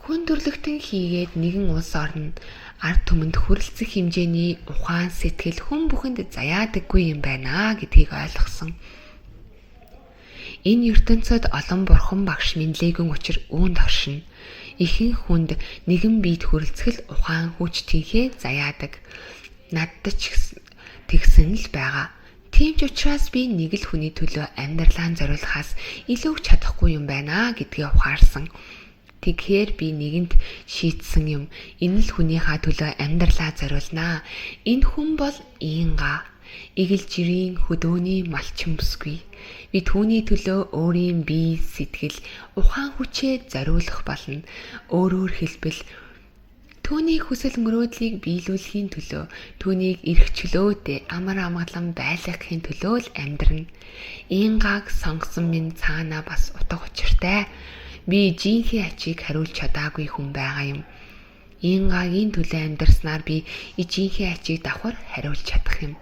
хүн төрлөختөн хийгээд нэгэн улс орно ард түмэнд хүрэлцэх хэмжээний ухаан сэтгэл хүн бүхэнд заяадаггүй юм байна гэдгийг ойлгосон. Энэ ертөнцид олон бурхан багш мэдлэгэн учир үүнд оршино. Ихэнх хүнд нэгэн биед хүрэлцэл ухаан хүч тийхээ заяадаг. Надад ч тэгсэн л байгаа. Тийм ч учраас би нэг л хүний төлөө амьдралаа зориулахаас илүү чадахгүй юм байна гэдгээ ухаарсан. Тэгэхээр би нэгэнд шийтсэн юм. Энэ л хүнийхээ төлөө амьдралаа зориулнаа. Энэ хүн бол Инга. Игэл жирийн хөдөөний малчин бүсгүй. Би түүний төлөө өөрийн бие, сэтгэл, ухаан хүчээ зориулах болно. Өөрөөр хэлбэл түүний хүсэл мөрөөдлийг биелүүлэхийн төлөө, түүнийг эрхчлөөд амар амгалан байлгахын төлөө л амьдрна. Ингаг сонгосон минь цаанаа бас утга учиртай. Би жинхэнэ ачийг хариулж чадаагүй хүн байгаа юм. Ингагийн төлөө амьдрснаар би ижинхэнэ ачийг давхар хариулж чадах юм.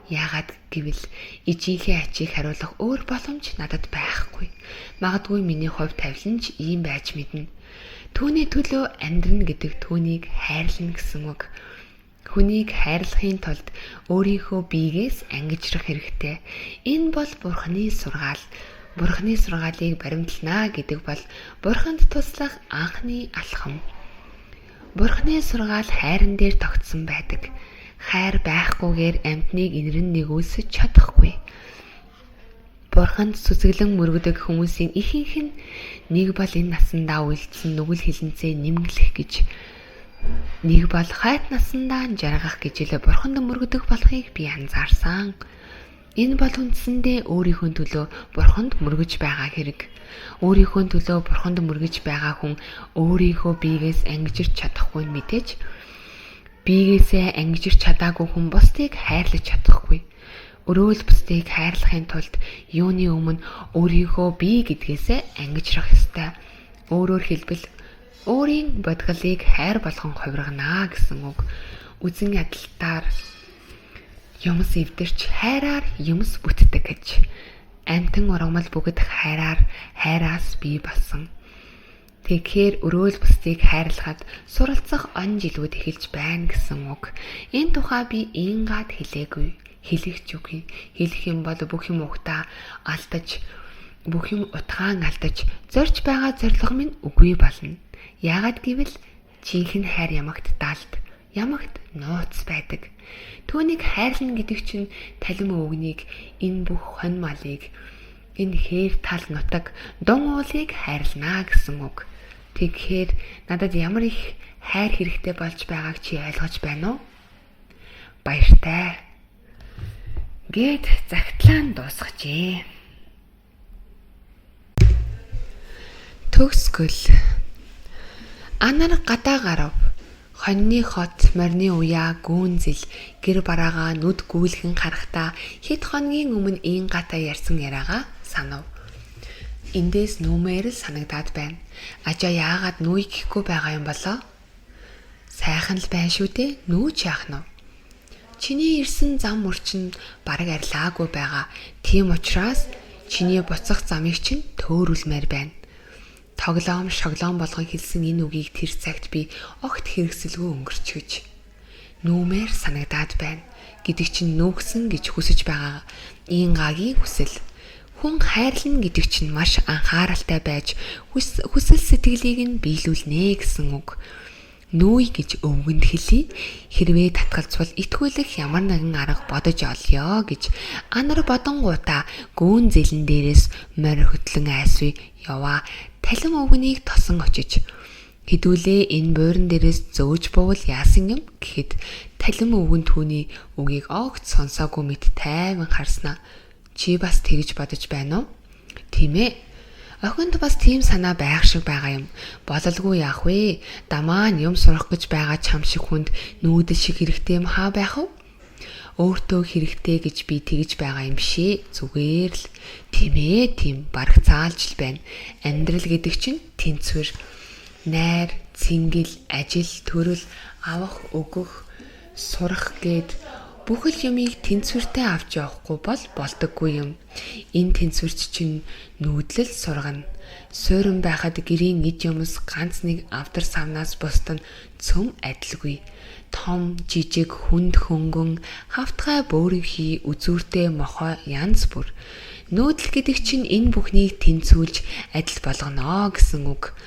Яагаад гэвэл ижинхэнэ ачийг хариулах өөр боломж надад байхгүй. Магадгүй миний хувь тавиланч ийм байж мэднэ. Түүний төлөө амьдрна гэдэг түүнийг хайрлна гэсэн үг. Хүнийг хайрлахын тулд өөрийнхөө биегээс ангижрах хэрэгтэй. Энэ бол Бурханы сургаал. Бурханы сургаалыг баримтлана гэдэг бол Бурханд туслах анхны алхам. Бурханы сургаал хайран дээр тогтсон байдаг. Хайр байхгүйгээр амьтныг инэрэн нэгүүлсэж чадахгүй. Бурханд сүзэглэн мөргөдөг хүмүүсийн ихэнх нь нэг бол энэ насандаа үйлдсэн нүгэл хилэнцээ нэмгэлэх гэж, нэг бол хайт насандаа жаргах гэж л Бурханд мөргөдөг болохыг би анзаарсан. Энэ бол үндсэндээ өөрийнхөө төлөө Бурханд мөргөж байгаа хэрэг. Өөрийнхөө төлөө Бурханд мөргөж байгаа хүн өөрийнхөө биегээс ангижирч чадахгүй мэдээж биегээсээ ангижирч чадаагүй хүн бусдыг хайрлаж чадахгүй. Өрөөл бусдыг хайрлахын тулд юуны өмнө өөрийгөө би гэдгээсээ ангижрах ёстой. Өөрөөр хэлбэл өөрийн бодголыг хайр болгон хувиргана гэсэн үг. Үзэн ядалтаар юмс эвдэрч хайраар юмс бүтдэг гэж. Амьтан ургамал бүгд хайраас бий болсон. Тэгэхээр өрөөл бусдыг хайрлахад суралцах он жилүүд эхэлж байна гэсэн үг. Энэ тухай би ингаад хэлээгүй. Хэлэх ч үгүй. Хэлэх юм бол бүх юм утгаан алдаж зорж байгаа зорилго минь үгүй болно. Яагад гэвэл жинхэнэ хайр ямагт далд, ямагт нууц байдаг. Түүнийг хайрлна гэдэг чинь талим өвгнийг, энэ бүх хонь малыг, энэ хээр тал нутаг, дун уулыг хайрлана гэсэн үг. Тэгэхээр надад ямар их хайр хэрэгтэй болж байгааг чи ойлгож байна уу? Баяртай. Гэт загтлаан дуусгажээ. Төгсгөл. Анар гадаа гарав. Хоньны хот морины уяа гүүнзэл гэр бараагаа нүд гүйлхэн харахтаа хэд хоногийн өмнө ин гата ярьсан яриагаа санав. Эндээс нүүмээр л санагдаад байна. Ажаа яагаад нүүй гэхгүй байгаа юм болоо? Сайхан л байна шүү дээ. Нүүч яах нь вэ? Чиний ирсэн зам мөрчин бараг арилаагүй байгаа. Тийм учраас чиний буцах замыг чинь төөрүүлмээр байна. Тоглоом, шоглоом болгон хэлсэн энэ үгийг тэр цагт би огт хэрэгсэлгүй өнгөрчихөж. Нүүмээр санагдаад байна гэдэг чинь нүүгсэн гэж хүсэж байгаа Ингагийн хүсэл. Хүн хайрлна гэдэг чинь маш анхааралтай байж хүсэл сэтгэлийг нь биелүүлнэ гэсэн үг. Нүүй гэж өвгөнд хэлий. Хэрвээ татгалзвал итгүүлэх ямар нэгэн арга бодож олё гэж анар бодонгуудаа гүүн зэлэн дээрээс морь хөтлөн айсвэ яваа талим өвгөнийг тосон очиж хэдүүлээ энэ буйран дээрээс зөөж буувал яасан юм гэхэд талим өвгөн түүний үгийг огт сонсоогүй мэт тайван харснаа. Чи бас тэгж бодож байна уу? Тийм ээ. Охинд бас тийм санаа байх шиг байгаа юм. Бололгүй яах вэ? Дамаа нь юм сурах гэж байгаа чам шиг хүнд нүүдэл шиг хэрэгтэй юм хаа байх вэ? Өөртөө хэрэгтэй гэж би тэгж байгаа юм шээ. Зүгээр л. Тийм ээ, тийм бараг цаалж л байна. Амьдрал гэдэг чинь тэнцвэр, найр, цэнгэл, ажил, төрөл, авах, өгөх, сурах гээд бүхэл юмыг тэнцвэртэй авч явахгүй бол болдоггүй юм. Энэ тэнцвэрч чинь нүүдлэл сургана. Суурин байхад гэрийн эд юмс ганц нэг авдар савнаас бусд нь цөм адилгүй. Том, жижиг, хүнд хөнгөн, хавтгай бөөрийнхий, үзүүртэй мохоо янз бүр. Нүүдэл гэдэг чинь энэ бүхнийг тэнцвүүлж адил болгоно гэсэн үг.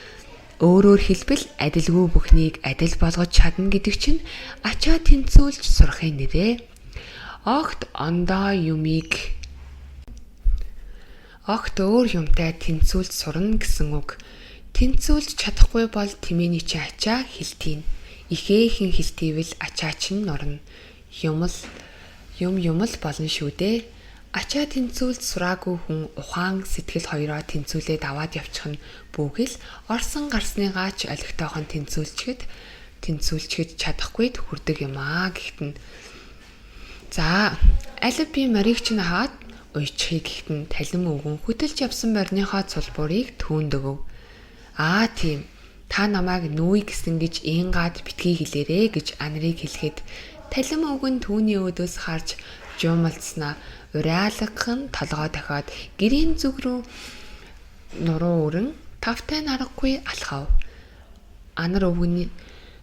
Өөрөөр хэлбэл адилгүй бүхнийг адил болгож чадна гэдэг чинь ачаа тэнцвүүлж сурахын нэрээ. Огт өөр юмтай тэнцвүүлж сурна гэсэн үг. Тэнцвүүлж чадахгүй бол тэмээний чи ачаа хилтийн. Ихээхэн хилтийвэл ачаа чинь норно. Юм болно шүү дээ. Ачаа тэнцвүүлж сураагүй хүн ухаан сэтгэл хоёроо тэнцвүүлээд аваад явчих нь бүгэл орсон гарсныгаа ч олигтойхон тэнцвүүлчихэд чадахгүйд хүрдэг юм аа гэхтэн. За, аль би морийг чинь хаад уйчихыг гэхтэн талим өвгөн хөдөлж явсан морныхоо цулбуурыг түүнд өгөв. Аа тийм, та намайг нүүй гэсэн гэж ингаад битгий хэлээрэ гэж анарыг хэлэхэд талим өвгөн түүний өөдөөс харж жуумалцснаа уриалгах толгой дохиод гэрийн зүг рүү нуруу өрөн тавтай нарахгүй алхав. Анар өвгөний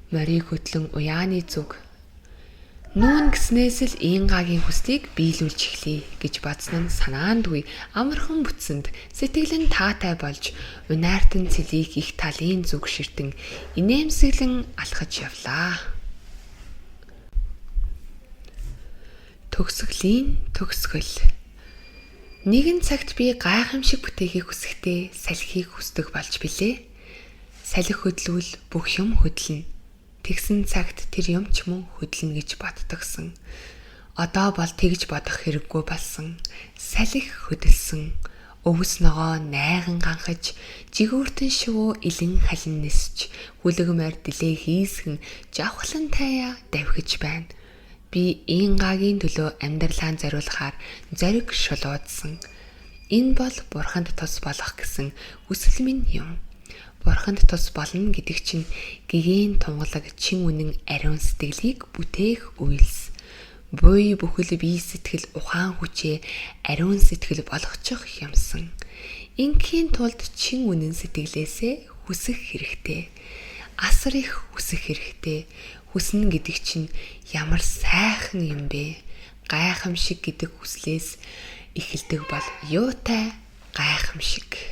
морийг хөтлөн уяаны зүг нүүн гиснээс л Ингагийн хүслийг биелүүлж эхлэе гэж бодсон нь санаандгүй амархан бүтсэнд сэтгэл нь таатай болж унайтан цэлийг их талын зүг ширтэн инээмсэглэн алхаж явлаа. Төгсгөлийн төгсгөл. Нэгэн цагт би гайхамшиг бүтээхийг хүсэхдээ салхийг хүсдэг болж билээ. Салхи хөдлөвөл бүх юм хөдлөнө. Тэгсэн цагт тэр юм ч мөн хөдлөнө гэж боддогсон. Одоо бол тэгж бодох хэрэггүй болсон. Салхи хөдөлсөн. Өвс ногоо найган ганхаж, жигүүртэн шивөө илэн халин нисч, хүлэгмээр дилээ хийсгэн, жавхлан таяа давхиж байна. Би Ингагийн төлөө амьдралаа зориулахаар зориг шулуудсан. Энэ бол Бурханд тус болох гэсэн хүсэл минь юм. Бурханд тус болно гэдэг чинь гэгээн тунгалаг чин үнэн ариун сэтгэлийг бүтээх үйлс. Буй бүхэл бие сэтгэл ухаан хүчээ ариун сэтгэл болгочих юмсан. Ингийн тулд чин үнэн сэтгэлээсээ хүсэх хэрэгтэй. Асар их хүсэх хэрэгтэй. Хүснэ гэдэг чинь ямар сайхан юм бэ? Гайхамшиг гэдэг хүслээс эхэлдэг бол юутай гайхамшиг.